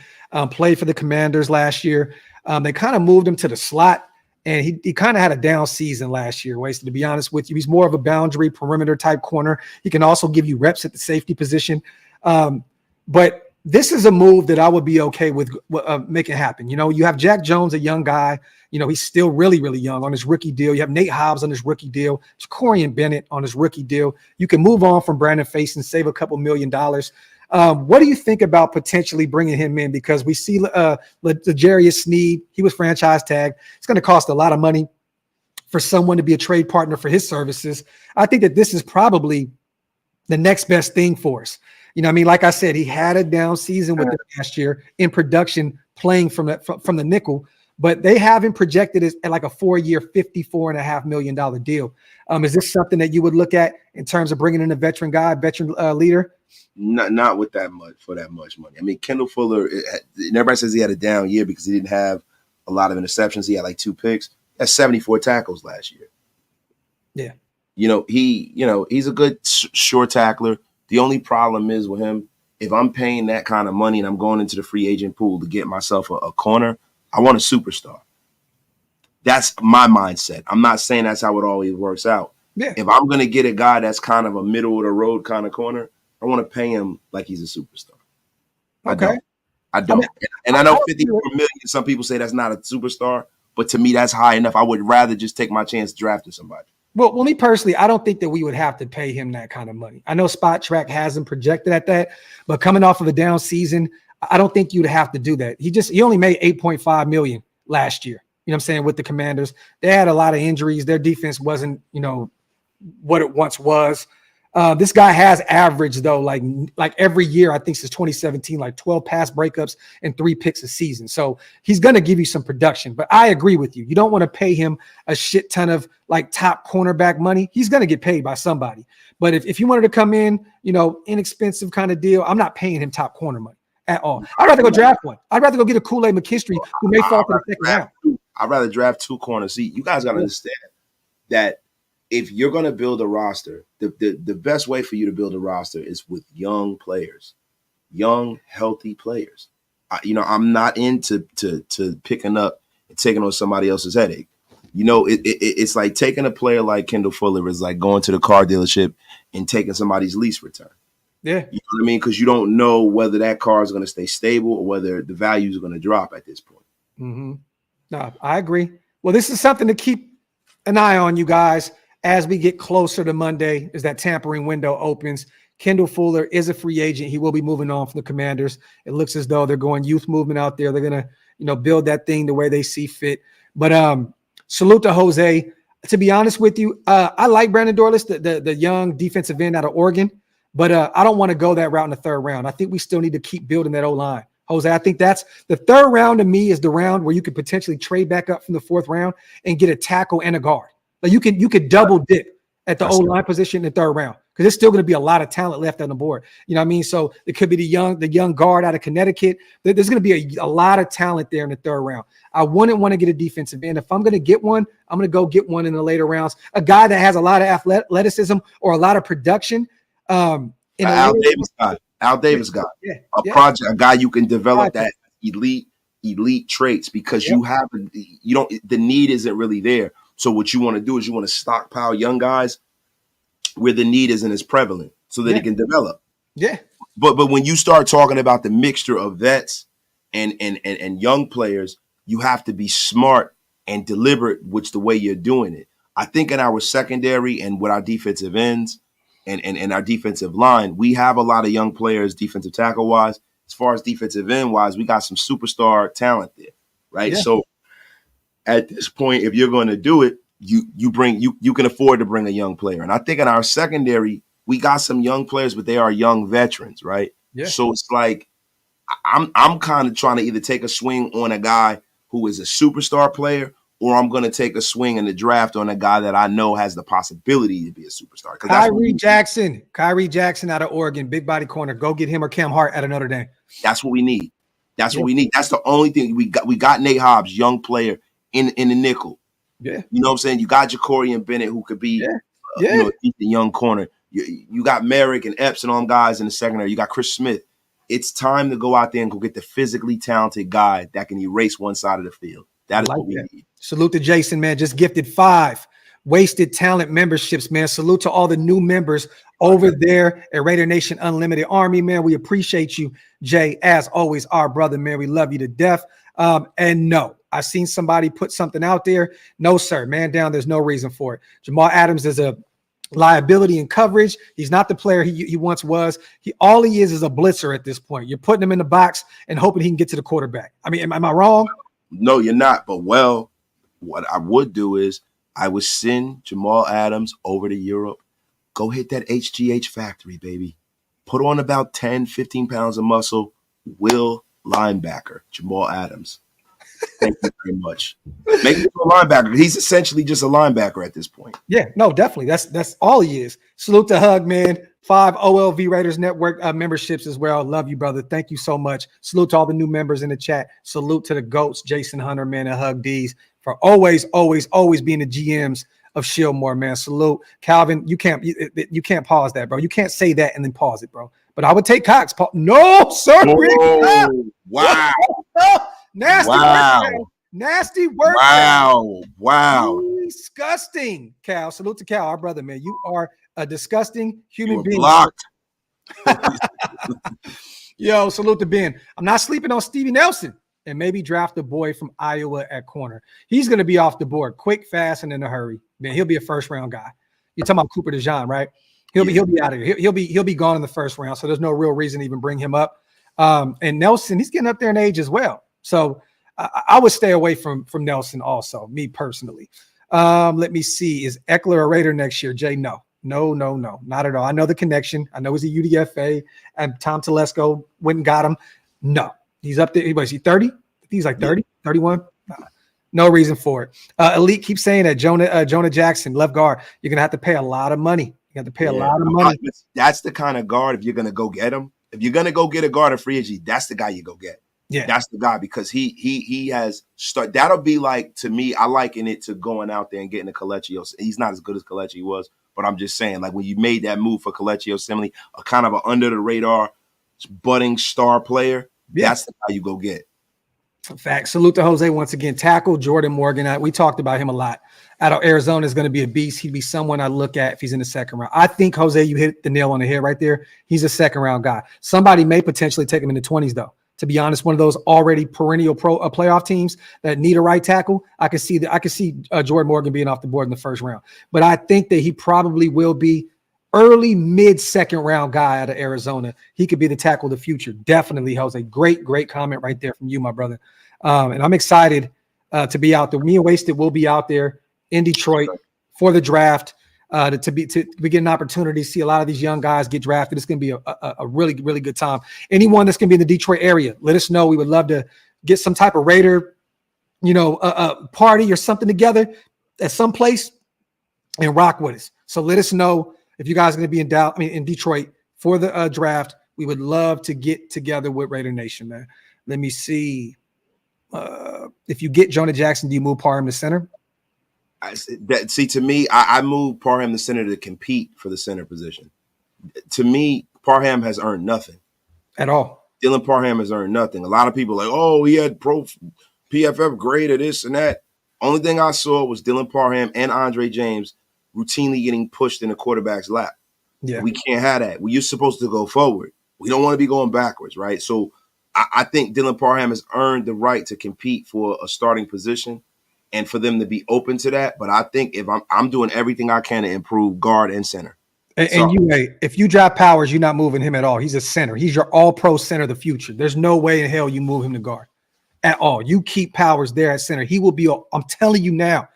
Played for the Commanders last year. They kind of moved him to the slot, and he kind of had a down season last year. Wasted, to be honest with you. He's more of a boundary perimeter type corner. He can also give you reps at the safety position. But this is a move that I would be okay with making happen. You have Jack Jones, a young guy. He's still really, really young on his rookie deal. You have Nate Hobbs on his rookie deal. There's Corian Bennett on his rookie deal. You can move on from Brandon Facyson and save a couple $1 million. What do you think about potentially bringing him in? Because we see L'Jarius Sneed, he was franchise tagged. It's going to cost a lot of money for someone to be a trade partner for his services. I think that this is probably the next best thing for us. Like I said, he had a down season with them last year in production, playing from the nickel, but they have him projected as at like a 4-year, $54.5 million deal. Is this something that you would look at in terms of bringing in a veteran leader? Not with that much for that much money. I mean, Kendall Fuller, everybody says he had a down year because he didn't have a lot of interceptions. He had like 2 picks. That's 74 tackles last year. Yeah. He's a good short tackler. The only problem is with him, if I'm paying that kind of money and I'm going into the free agent pool to get myself a corner, I want a superstar. That's my mindset. I'm not saying that's how it always works out. Yeah. If I'm going to get a guy that's kind of a middle of the road kind of corner, I want to pay him like he's a superstar. Okay. I don't. I know 54 million, some people say that's not a superstar, but to me, that's high enough. I would rather just take my chance drafting somebody. Well, me personally, I don't think that we would have to pay him that kind of money. I know Spotrac has him projected at that, but coming off of a down season, I don't think you'd have to do that. He only made $8.5 million last year. You know what I'm saying? With the Commanders, they had a lot of injuries. Their defense wasn't, what it once was. This guy has averaged though, like every year, I think since 2017, like 12 pass breakups and 3 picks a season. So he's going to give you some production, but I agree with you. You don't want to pay him a shit ton of like top cornerback money. He's going to get paid by somebody. But if you wanted to come in, inexpensive kind of deal, I'm not paying him top corner money at all. I'd rather go draft one. I'd rather go get a Kool-Aid McKinstry who may fall to the second round. I'd rather draft 2 corners. See, you guys got to understand that if you're going to build a roster, the best way for you to build a roster is with young players, young, healthy players. I'm not into picking up and taking on somebody else's headache. It's like taking a player like Kendall Fuller is like going to the car dealership and taking somebody's lease return. Yeah. You know what I mean? Because you don't know whether that car is going to stay stable or whether the values are going to drop at this point. Mm-hmm. No, I agree. Well, this is something to keep an eye on, you guys, as we get closer to Monday, as that tampering window opens. Kendall Fuller is a free agent. He will be moving on from the Commanders. It looks as though they're going youth movement out there. They're going to, build that thing the way they see fit. But salute to Jose. To be honest with you, I like Brandon Dorlus, the young defensive end out of Oregon, but I don't want to go that route in the 3rd round. I think we still need to keep building that O-line. Jose, I think that's the 3rd round to me is the round where you could potentially trade back up from the 4th round and get a tackle and a guard. Like you could double dip at the O-line position in the 3rd round because there's still going to be a lot of talent left on the board. You know what I mean? So it could be the young guard out of Connecticut. There's going to be a lot of talent there in the 3rd round. I wouldn't want to get a defensive end. If I'm going to get one, I'm going to go get one in the later rounds. A guy that has a lot of athleticism or a lot of production. Al Davis guy. Yeah. Project, a guy you can develop that elite traits because the need isn't really there. So what you want to do is you want to stockpile young guys where the need isn't as prevalent so that it can develop. Yeah. But when you start talking about the mixture of vets and young players, you have to be smart and deliberate, which the way you're doing it. I think in our secondary and with our defensive ends and our defensive line, we have a lot of young players defensive tackle wise as far as defensive end wise, we got some superstar talent there, right? Yeah. So at this point, if you're going to do it, you can afford to bring a young player. And I think in our secondary, we got some young players, but they are young veterans, right? Yeah. So it's like I'm kind of trying to either take a swing on a guy who is a superstar player, or I'm going to take a swing in the draft on a guy that I know has the possibility to be a superstar. Kyrie Jackson out of Oregon, big body corner. Go get him or Cam Hart out of Notre Dame. That's what we need. That's what we need. That's the only thing we got. We got Nate Hobbs, young player in the nickel. Yeah. You know what I'm saying? You got Ja'Cory Bennett, who could be, the young corner. You got Merrick and Epps and all them guys in the secondary. You got Chris Smith. It's time to go out there and go get the physically talented guy that can erase one side of the field. That is what we need. Salute to Jason, man. Just gifted 5 wasted talent memberships, man. Salute to all the new members over there at Raider Nation Unlimited Army, man. We appreciate you, Jay. As always, our brother, man. We love you to death. And no, I seen somebody put something out there. No, sir. Man down. There's no reason for it. Jamal Adams is a liability in coverage. He's not the player he once was. All he is a blitzer at this point. You're putting him in the box and hoping he can get to the quarterback. I mean, am I wrong? No, you're not. But what I would do is I would send Jamal Adams over to Europe. Go hit that HGH factory, baby. Put on about 10, 15 pounds of muscle. Will linebacker, Jamal Adams. Thank you very much. Make him a linebacker. He's essentially just a linebacker at this point. Yeah, no, definitely. That's all he is. Salute to Hug, man. 5 OLV Raiders Network memberships as well. Love you, brother. Thank you so much. Salute to all the new members in the chat. Salute to the GOATs, Jason Hunter, man, and Hug D's for always being the GMs of Shieldmore, man. Salute. Calvin, you can't pause that, bro. You can't say that and then pause it, bro. But I would take Cox. No, sir. Oh, wow. Nasty work. Nasty work. Wow. Disgusting, Cal. Salute to Cal, our brother, man. You are a disgusting human being. Blocked. Yo, salute to Ben. I'm not sleeping on Stevie Nelson. And maybe draft a boy from Iowa at corner. He's going to be off the board quick, fast, and in a hurry. Man, he'll be a first-round guy. You're talking about Cooper DeJean, right? He'll be out of here. He'll be gone in the first round. So there's no real reason to even bring him up. And Nelson, he's getting up there in age as well. So I would stay away from Nelson also, me personally. Let me see. Is Eckler a Raider next year? Jay, no, not at all. I know the connection. I know he's a UDFA, and Tom Telesco went and got him. No, he's up there. Is he 30? He's like 30, 31. No reason for it. Elite keeps saying that Jonah Jackson, left guard, you're going to have to pay a lot of money. You have to pay a lot of money. That's the kind of guard, if you're going to go get him, if you're going to go get a guard in free agency, that's the guy you go get. Yeah, that's the guy, because he has started. That'll be like, to me, I liken it to going out there and getting a Kelechi. He's not as good as Kelechi was, but I'm just saying, like, when you made that move for Kelechi Osemele, a kind of an under the radar budding star player, that's the guy you go get. In fact, salute to Jose once again. Tackle Jordan Morgan. We talked about him a lot. Out of Arizona is going to be a beast. He'd be someone I look at if he's in the second round. I think, Jose, you hit the nail on the head right there. He's a second round guy. Somebody may potentially take him in the 20s, though. To be honest, one of those already perennial playoff teams that need a right tackle, I could see Jordan Morgan being off the board in the first round. But I think that he probably will be early, mid-second round guy out of Arizona. He could be the tackle of the future. Definitely, Jose. Great comment right there from you, my brother. And I'm excited to be out there. Me and Wasted will be out there in Detroit for the draft. To get an opportunity to see a lot of these young guys get drafted. It's going to be a really, really good time. Anyone that's going to be in the Detroit area, let us know. We would love to get some type of Raider, party or something together at some place and rock with us. So let us know if you guys are going to be in Detroit for the draft. We would love to get together with Raider Nation, man. Let me see. If you get Jonah Jackson, do you move Parham to center? To me, I moved Parham to center to compete for the center position. To me, Parham has earned nothing at all. Dylan Parham has earned nothing. A lot of people are like, oh, he had pro PFF grade or this and that. Only thing I saw was Dylan Parham and Andre James routinely getting pushed in the quarterback's lap. Yeah, we can't have that. You're supposed to go forward. We don't want to be going backwards, right? So I think Dylan Parham has earned the right to compete for a starting position, and for them to be open to that. But I think if I'm doing everything I can to improve guard and center. And if you draft Powers, you're not moving him at all. He's a center. He's your all-pro center of the future. There's no way in hell you move him to guard at all. You keep Powers there at center. He will be, I'm telling you now,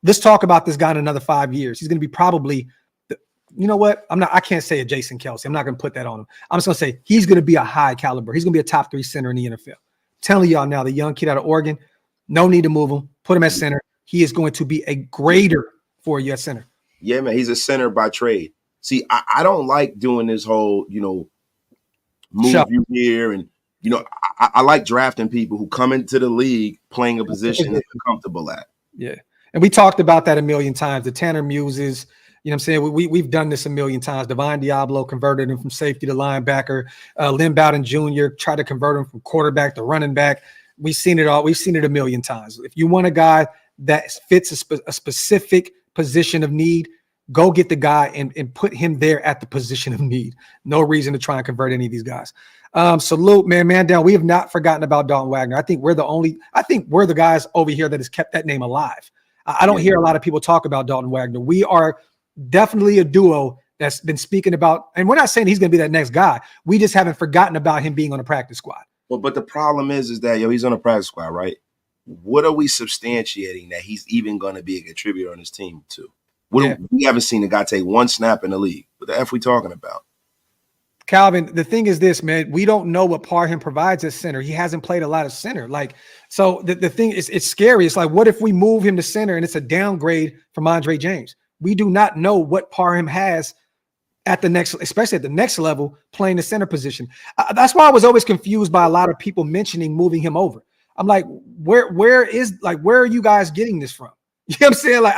let's talk about this guy in another 5 years. He's going to be probably, you know what? I can't say a Jason Kelsey. I'm not going to put that on him. I'm just going to say he's going to be a high caliber. He's going to be a top 3 center in the NFL. I'm telling y'all now, the young kid out of Oregon, no need to move him. Put him at center. He is going to be a grader for you at center. Yeah, man. He's a center by trade. See, I don't like doing this whole, move you here. And, I like drafting people who come into the league playing a position that they're comfortable at. Yeah. And we talked about that a million times. The Tanner Muses, you know what I'm saying? We've done this a million times. Divine Diablo converted him from safety to linebacker. Lynn Bowden Jr. tried to convert him from quarterback to running back. We've seen it all. We've seen it a million times. If you want a guy that fits a specific position of need, go get the guy and put him there at the position of need. No reason to try and convert any of these guys. Salute, man down. We have not forgotten about Dalton Wagner. I think we're the guys over here that has kept that name alive. I don't hear a lot of people talk about Dalton Wagner. We are definitely a duo that's been speaking about, and we're not saying he's going to be that next guy. We just haven't forgotten about him being on the practice squad. Well, but the problem is that, he's on the practice squad, right? What are we substantiating that he's even going to be a contributor on his team to? We haven't seen a guy take one snap in the league. What the F we talking about? Calvin, the thing is this, man. We don't know what Parham provides as center. He hasn't played a lot of center. So the thing is, it's scary. It's like, what if we move him to center and it's a downgrade from Andre James? We do not know what Parham has at the next, especially at the next level, playing the center position. That's why I was always confused by a lot of people mentioning moving him over. I'm like, where are you guys getting this from? You know what I'm saying? Like,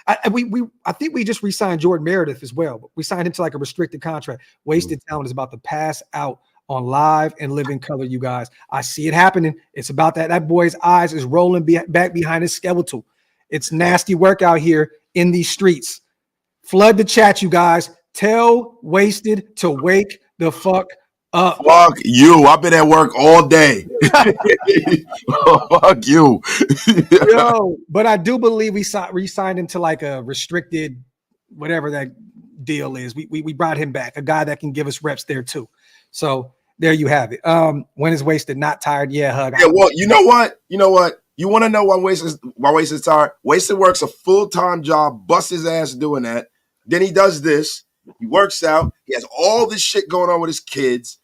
I think we just re-signed Jordan Meredith as well, but we signed him to like a restricted contract. Wasted Talent is about to pass out on Live and Live in Color, you guys. I see it happening. It's about that. That boy's eyes is rolling back behind his skeletal. It's nasty work out here in these streets. Flood the chat, you guys. Tell Wasted to wake the fuck up. Fuck you. I've been at work all day. Fuck you. Yo, but I do believe we re-signed him to like a restricted, whatever that deal is. We brought him back, a guy that can give us reps there too. So there you have it. When is Wasted not tired? Yeah, hug. Yeah, well, you know what? You want to know why Wasted tired? Wasted works a full-time job, busts his ass doing that. Then he does this. He works out. He has all this shit going on with his kids,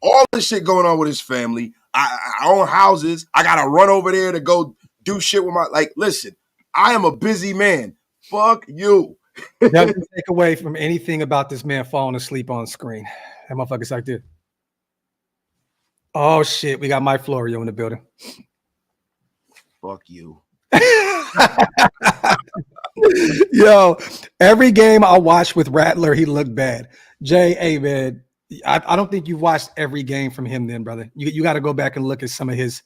all this shit going on with his family. I own houses. I got to run over there to go do shit with listen, I am a busy man. Fuck you. Doesn't take away from anything about this man falling asleep on screen. That motherfucker's like this. Oh, shit. We got Mike Florio in the building. Fuck you. Yo, every game I watched with Rattler, he looked bad. Jay, hey, man, I don't think you've watched every game from him then, brother. You got to go back and look at some of his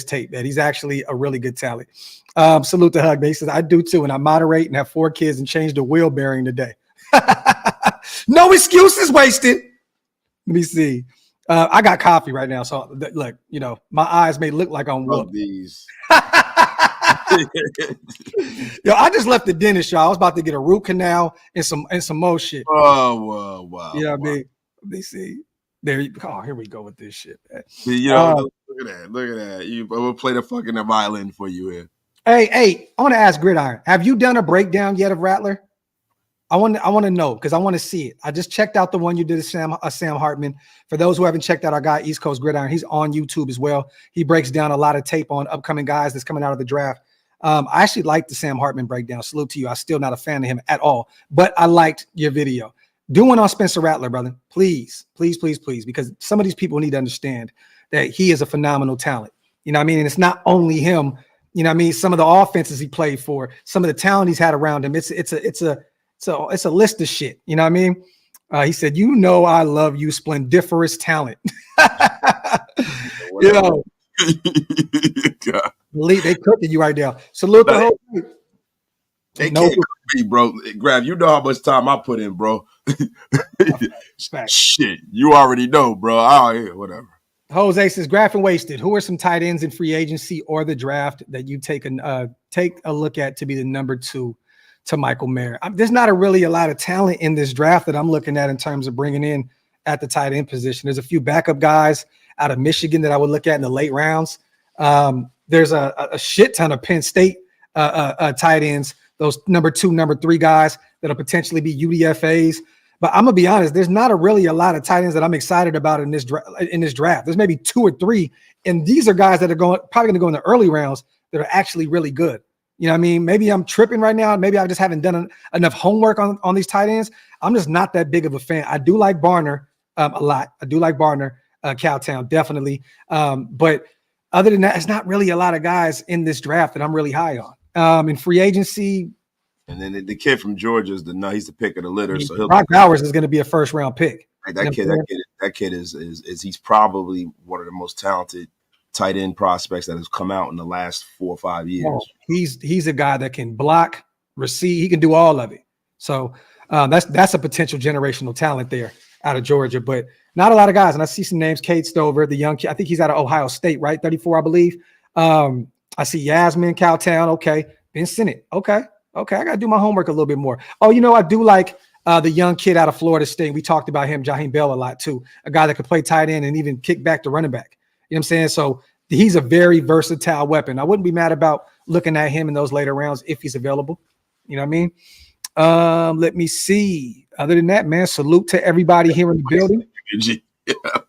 tape, man. He's actually a really good talent. Salute to Hug. He says, I do too, and I moderate and have 4 kids and change the wheel bearing today. No excuses wasted. Let me see. I got coffee right now, so look, my eyes may look like I'm whooped. Yo, I just left the dentist, y'all. I was about to get a root canal and some more shit. Oh, wow. Yeah, I mean, let me see. There you go. Oh, here we go with this shit, man. Look at that. We'll play the fucking violin for you here. Hey, I want to ask Gridiron. Have you done a breakdown yet of Rattler? I want to know because I want to see it. I just checked out the one you did of Sam Hartman. For those who haven't checked out our guy, East Coast Gridiron, he's on YouTube as well. He breaks down a lot of tape on upcoming guys that's coming out of the draft. I actually liked the Sam Hartman breakdown. Salute to you. I'm still not a fan of him at all, but I liked your video. Do one on Spencer Rattler, brother. Please, because some of these people need to understand that he is a phenomenal talent. You know what I mean? And it's not only him. You know what I mean? Some of the offenses he played for, some of the talent he's had around him. It's a list of shit. You know what I mean? He said, I love you, splendiferous talent. They cooking you right now. Salute the whole thing. They can't cook me, bro. Grab, you know how much time I put in, bro. Shit, you already know, bro. Oh, whatever. Jose says, Graph and Wasted. Who are some tight ends in free agency or the draft that you take a look at to be the number 2 to Michael Mayer. There's not really a lot of talent in this draft that I'm looking at in terms of bringing in at the tight end position. There's a few backup guys out of Michigan that I would look at in the late rounds. There's a shit ton of Penn State tight ends, those number 2, number 3 guys that'll potentially be UDFAs. But I'm gonna be honest, there's not really a lot of tight ends that I'm excited about in this draft. There's maybe 2 or 3, and these are guys that are probably gonna go in the early rounds that are actually really good. You know what I mean? Maybe I'm tripping right now. Maybe I just haven't done enough homework on these tight ends. I'm just not that big of a fan. I do like Barner a lot. I do like Barner, Cowtown, definitely. But other than that, it's not really a lot of guys in this draft that I'm really high on. In free agency. And then the kid from Georgia he's the pick of the litter. So Brock Bowers is going to be a first round pick. Right, that kid is he's probably one of the most talented tight end prospects that has come out in the last 4 or 5 years. Oh, he's a guy that can block, receive. He can do all of it. So that's a potential generational talent there out of Georgia, but not a lot of guys. And I see some names: Cade Stover, the young kid. I think he's out of Ohio State, right? 34, I believe. I see Yasmin, Cowtown. Okay, Ben Sinnott. Okay, I got to do my homework a little bit more. Oh, I do like the young kid out of Florida State. We talked about him, Jaheim Bell, a lot too. A guy that could play tight end and even kick back to running back. You know what I'm saying? So he's a very versatile weapon. I wouldn't be mad about looking at him in those later rounds if he's available. You know what I mean? Let me see. Other than that, man, salute to everybody here in the building.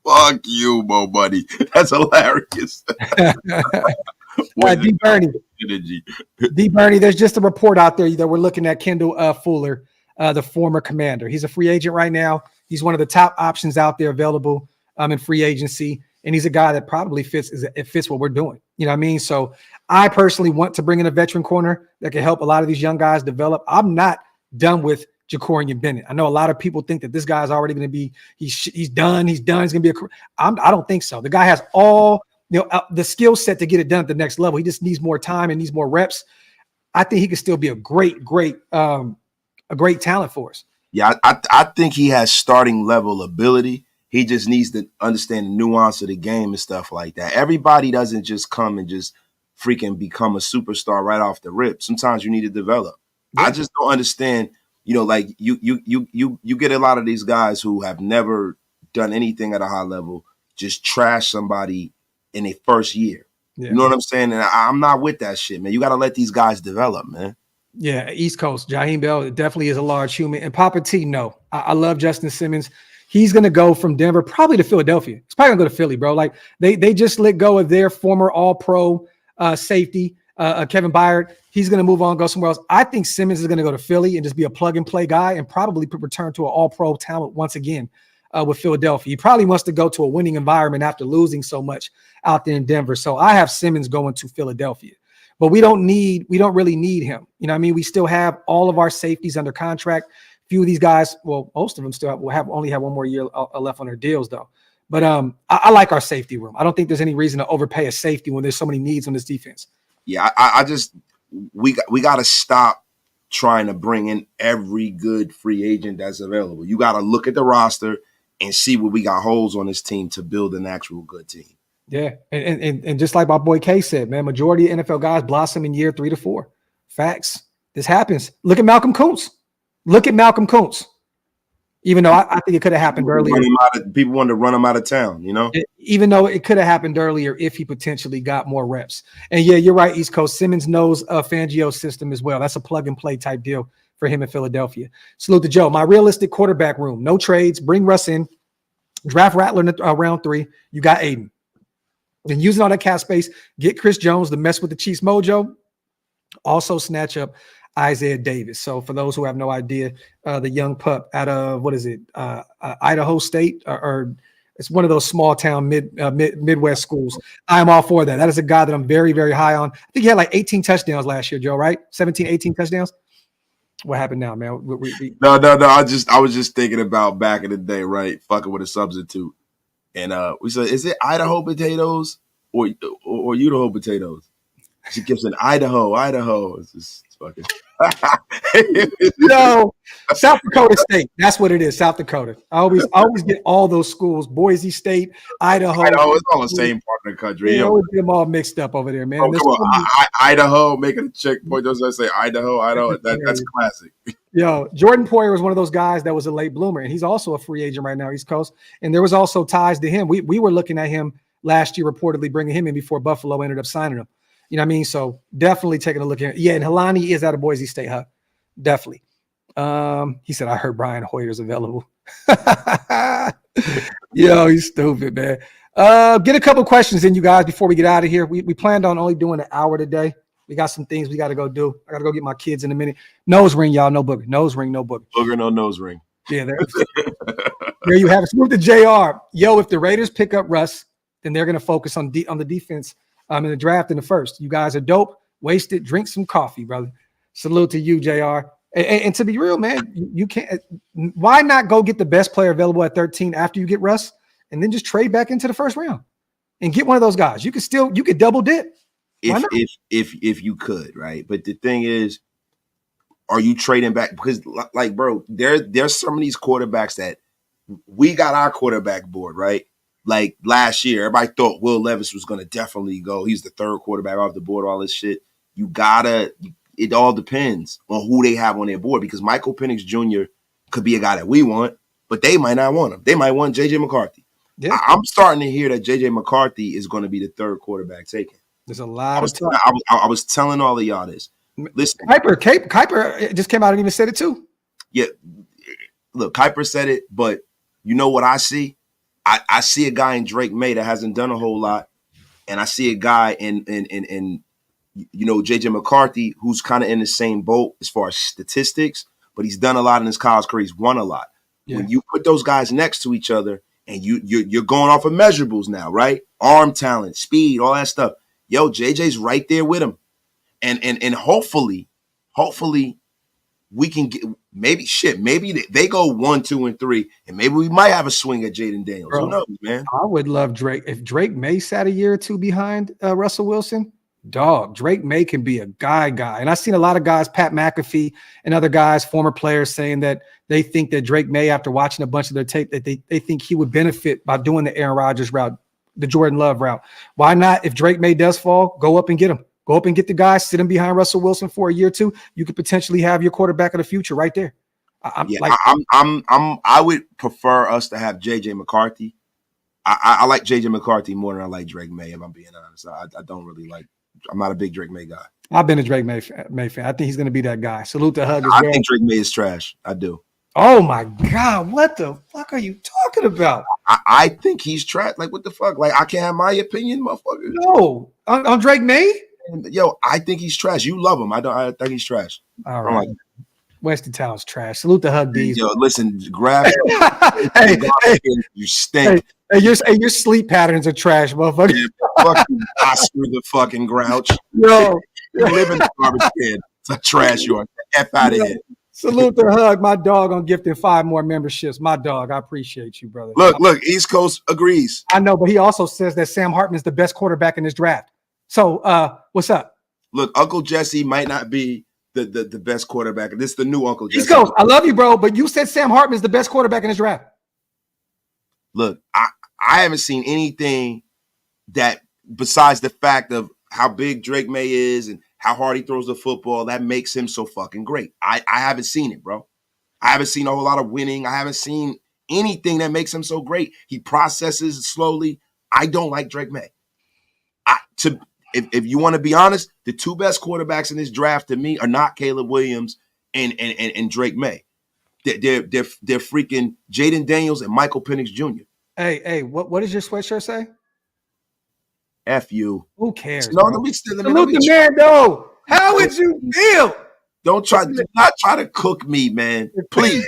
Fuck you, Mo buddy. That's hilarious. D Bernie, there's just a report out there that we're looking at Kendall Fuller, the former commander. He's a free agent right now. He's one of the top options out there available in free agency. And he's a guy that probably fits what we're doing. You know what I mean? So I personally want to bring in a veteran corner that can help a lot of these young guys develop. I'm not done with Jacorian Bennett. I know a lot of people think that this guy's already going to be, he's done. He's going to be I don't think so. The guy has all, the skill set to get it done at the next level. He just needs more time and needs more reps. I think he could still be a great talent for us. Yeah, I think he has starting level ability. He just needs to understand the nuance of the game and stuff like that. Everybody doesn't just come and just freaking become a superstar right off the rip. Sometimes you need to develop. Yeah. I just don't understand, like you get a lot of these guys who have never done anything at a high level, just trash somebody in their first year. Yeah. You know what I'm saying? And I'm not with that shit, man. You got to let these guys develop, man. Yeah, East Coast. Jaheim Bell definitely is a large human. And Papa T, no. I love Justin Simmons. He's going to go from Denver probably to Philadelphia. He's probably going to go to Philly, bro. Like they just let go of their former all-pro safety, Kevin Byard. He's going to move on, go somewhere else. I think Simmons is going to go to Philly and just be a plug-and-play guy and probably return to an all-pro talent once again with Philadelphia. He probably wants to go to a winning environment after losing so much out there in Denver. So I have Simmons going to Philadelphia. But we don't really need him. You know what I mean? We still have all of our safeties under contract. Few of these guys, well, most of them still only have one more year left on their deals, though. But I like our safety room. I don't think there's any reason to overpay a safety when there's so many needs on this defense. Yeah, we got to stop trying to bring in every good free agent that's available. You got to look at the roster and see what we got holes on this team to build an actual good team. Yeah, and just like my boy K said, man, majority of NFL guys blossom in year 3 to 4. Facts. This happens. Look at Malcolm Kuntz. Even though I think it could have happened earlier. People wanted to run him out of town, Even though it could have happened earlier if he potentially got more reps. And yeah, you're right, East Coast. Simmons knows Fangio's system as well. That's a plug-and-play type deal for him in Philadelphia. Salute to Joe. My realistic quarterback room. No trades. Bring Russ in. Draft Rattler in round 3. You got Aiden. Then using all that cap space, get Chris Jones to mess with the Chiefs mojo. Also snatch up Isaiah Davis. So for those who have no idea, the young pup out of Idaho State, or it's one of those small town Midwest schools. I am all for that. That is a guy that I'm very, very high on. I think he had like 18 touchdowns last year, Joe, right? 17, 18 touchdowns. What happened now, man? No. I was just thinking about back in the day, right? Fucking with a substitute. And we said, is it Idaho potatoes or Idaho potatoes? She keeps saying Idaho. It's fucking. No, South Dakota State. That's what it is. South Dakota. I always get all those schools. Boise State, Idaho. Idaho, it's all the same part of the country. You always get them all mixed up over there, man. Oh, come on. Idaho, making a checkpoint. Does I say Idaho? That's classic. Yo, Jordan Poyer was one of those guys that was a late bloomer, and he's also a free agent right now, East Coast. And there was also ties to him. We were looking at him last year, reportedly bringing him in before Buffalo ended up signing him. You know what I mean? So definitely taking a look at it. Yeah, and Helani is out of Boise State, huh? Definitely. He said, I heard Brian Hoyer's available. Yo, he's stupid, man. Get a couple questions in, you guys, before we get out of here. We planned on only doing an hour today. We got some things we got to go do. I got to go get my kids in a minute. Nose ring, y'all. No booger. Nose ring, no booger. Booger, no nose ring. Yeah, there you have it. Move to JR. Yo, if the Raiders pick up Russ, then they're going to focus on the defense in the draft in the first. You guys are dope. Waste it. Drink some coffee, brother. Salute to you, JR. And to be real, man, you can't. Why not go get the best player available at 13 after you get Russ, and then just trade back into the first round and get one of those guys? You could double dip. If you could, right? But the thing is, are you trading back? Because, like, bro, there's some of these quarterbacks that we got our quarterback board, right? Like last year, everybody thought Will Levis was going to definitely go. He's the third quarterback off the board, all this shit. It all depends on who they have on their board, because Michael Penix Jr. could be a guy that we want, but they might not want him. They might want J.J. McCarthy. Yeah. I'm starting to hear that J.J. McCarthy is going to be the third quarterback taken. There's a lot of talk. I was telling all of y'all this. Listen, Kuiper just came out and even said it too. Yeah, look, Kuiper said it, but you know what I see? I see a guy in Drake May that hasn't done a whole lot, and I see a guy in J.J. McCarthy who's kind of in the same boat as far as statistics, but he's done a lot in his college career. He's won a lot. Yeah. When you put those guys next to each other, and you're going off of measurables now, right? Arm talent, speed, all that stuff. Yo, JJ's right there with him. And hopefully we can get maybe they go 1, 2, and 3, and maybe we might have a swing at Jaden Daniels. Bro, who knows, man? I would love Drake. If Drake May sat a year or two behind Russell Wilson, dog, Drake May can be a guy. And I've seen a lot of guys, Pat McAfee and other guys, former players, saying that they think that Drake May, after watching a bunch of their tape, that they think he would benefit by doing the Aaron Rodgers route, the Jordan Love route. Why not? If Drake May does fall, go up and get him. Go up and get the guy, sit him behind Russell Wilson for a year or two. You could potentially have your quarterback of the future right there. I would prefer us to have JJ McCarthy. I like JJ McCarthy more than I like Drake May, if I'm being honest. I don't really like. I'm not a big Drake May guy. I've been a Drake May fan. I think he's going to be that guy. Salute to Hug as well. I think Drake May is trash. I do. Oh my God! What the fuck are you talking about? I think he's trash. Like, what the fuck? Like, I can't have my opinion, motherfucker. No, on Drake May. Yo, I think he's trash. You love him. I think he's trash. All right. Western Town's trash. Salute to Hug D's. Yo, listen, grab. You stink. Hey, your sleep patterns are trash, motherfucker. Yeah, fucking Oscar the fucking Grouch. Yo, you live in the garbage can. It's a trash you are. F out of here. Salute to Hug, my dog, on gifting 5 more memberships. My dog, I appreciate you, brother. Look, East Coast agrees. I know, but he also says that Sam Hartman's the best quarterback in this draft. So, what's up? Look, Uncle Jesse might not be the best quarterback. This is the new Uncle Jesse. East Coast, I love you, bro, but you said Sam Hartman's the best quarterback in this draft. Look, I haven't seen anything that, besides the fact of how big Drake May is and how hard he throws the football, that makes him so fucking great. I haven't seen it, bro. I haven't seen a whole lot of winning. I haven't seen anything that makes him so great. He processes slowly. I don't like Drake May. If you want to be honest, the 2 best quarterbacks in this draft to me are not Caleb Williams and Drake May. They're freaking Jaden Daniels and Michael Penix Jr. Hey, what does your sweatshirt say? F you. Who cares? No, let me Salute the man, though. How would you feel? Do not try to cook me, man. Please.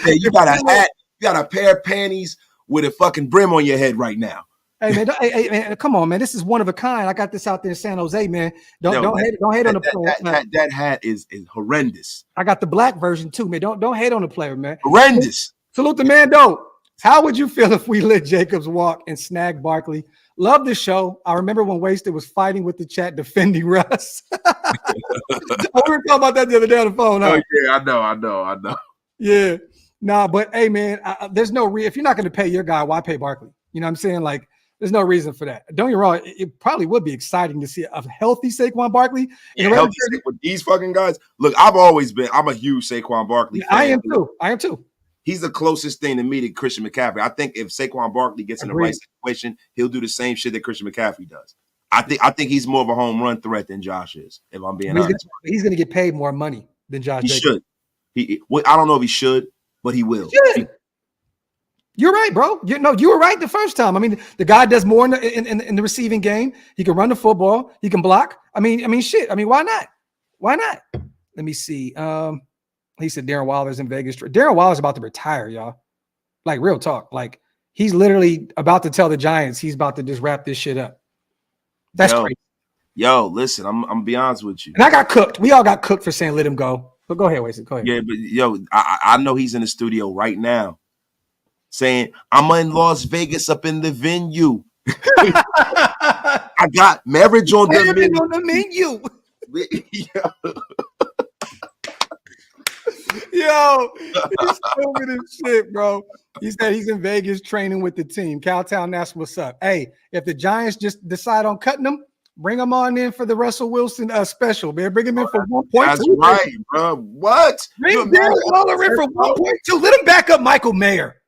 You got a hat. You got a pair of panties with a fucking brim on your head right now. Hey man, come on, man. This is one of a kind. I got this out there in San Jose, man. Don't hate on the player. That hat is horrendous. I got the black version too, man. Don't hate on the player, man. Horrendous. Salute the man, though. How would you feel if we let Jacobs walk and snag Barkley Love the show. I remember when Wasted was fighting with the chat defending Russ. We were talking about that the other day on the phone. Huh? Oh yeah, I know. Yeah. Nah, but hey, man, there's no if you're not going to pay your guy, why pay Barkley? You know what I'm saying? Like, there's no reason for that. Don't get me wrong. It probably would be exciting to see a healthy Saquon Barkley. Healthy with these fucking guys. Look, I'm a huge Saquon Barkley fan. I am too. He's the closest thing to me to Christian McCaffrey. I think if Saquon Barkley gets in the right situation, he'll do the same shit that Christian McCaffrey does. I think he's more of a home run threat than Josh is, if I'm being honest. He's going to get paid more money than Josh. He should. I don't know if he should, but he will. You're right, bro. You were right the first time. I mean, the guy does more in the receiving game. He can run the football. He can block. I mean, shit. I mean, why not? Why not? Let me see. He said Darren Waller's in Vegas. Darren Waller's about to retire, y'all. Like, real talk. Like, he's literally about to tell the Giants he's about to just wrap this shit up. That's crazy. Yo, listen, I'm gonna be honest with you. And I got cooked. We all got cooked for saying let him go. But go ahead, Wasted. Go ahead. Yeah, but yo, I know he's in the studio right now saying, I'm in Las Vegas up in the venue. I got marriage on the menu. Yo, he's stupid as shit, bro. He said he's in Vegas training with the team. Cowtown, that's what's up. Hey, if the Giants just decide on cutting him, bring him on in for the Russell Wilson special, man. Bring him in for 1.2. That's right, bro. What? Bring Darren Waller in for 1.2. Let him back up Michael Mayer.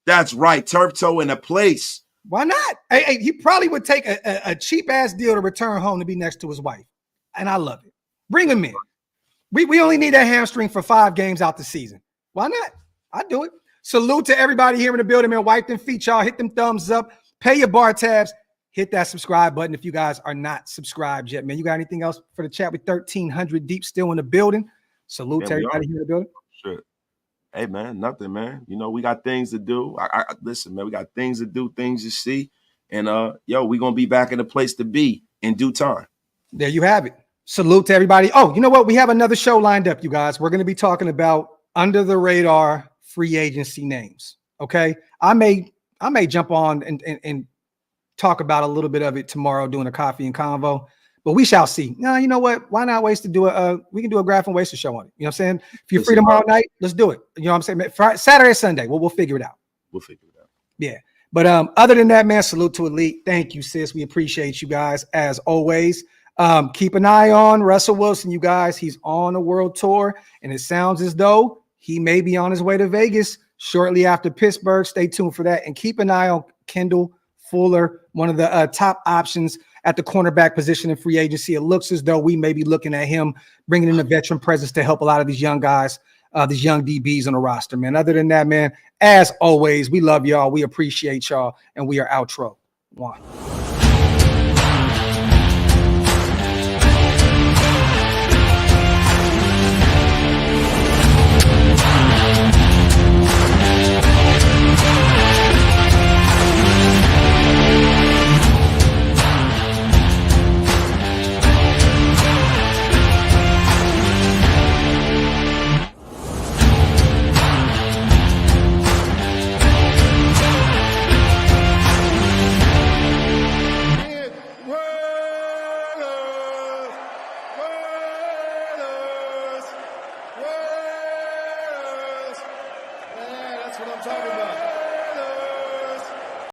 That's right. Turf toe in a place. Why not? Hey, he probably would take a cheap-ass deal to return home to be next to his wife. And I love it. Bring him in. We only need that hamstring for 5 games out the season. Why not? I'd do it. Salute to everybody here in the building, man. Wipe them feet, y'all. Hit them thumbs up. Pay your bar tabs. Hit that subscribe button if you guys are not subscribed yet, man. You got anything else for the chat with 1,300 deep still in the building? Salute to everybody here in the building. Sure. Hey, man, nothing, man. You know, we got things to do. Listen, man, we got things to do, things to see. And, we're going to be back in the place to be in due time. There you have it. Salute to everybody. Oh, you know what? We have another show lined up, you guys. We're going to be talking about under the radar free agency names. Okay. I may jump on and talk about a little bit of it tomorrow doing a coffee and convo, but we shall see. No, you know what? Why not waste to do we can do a Graph and Waster show on it. You know what I'm saying? If you're free tomorrow night, let's do it. You know what I'm saying? Friday, Saturday, Sunday, we'll figure it out. Yeah. But other than that, man, salute to Elite. Thank you, sis. We appreciate you guys as always. Keep an eye on Russell Wilson, you guys. He's on a world tour, and it sounds as though he may be on his way to Vegas shortly after Pittsburgh. Stay tuned for that. And keep an eye on Kendall Fuller, one of the top options at the cornerback position in free agency. It looks as though we may be looking at him bringing in a veteran presence to help a lot of these young guys, these young DBs on the roster, man. Other than that, man, as always, we love y'all. We appreciate y'all, and we are outro. One.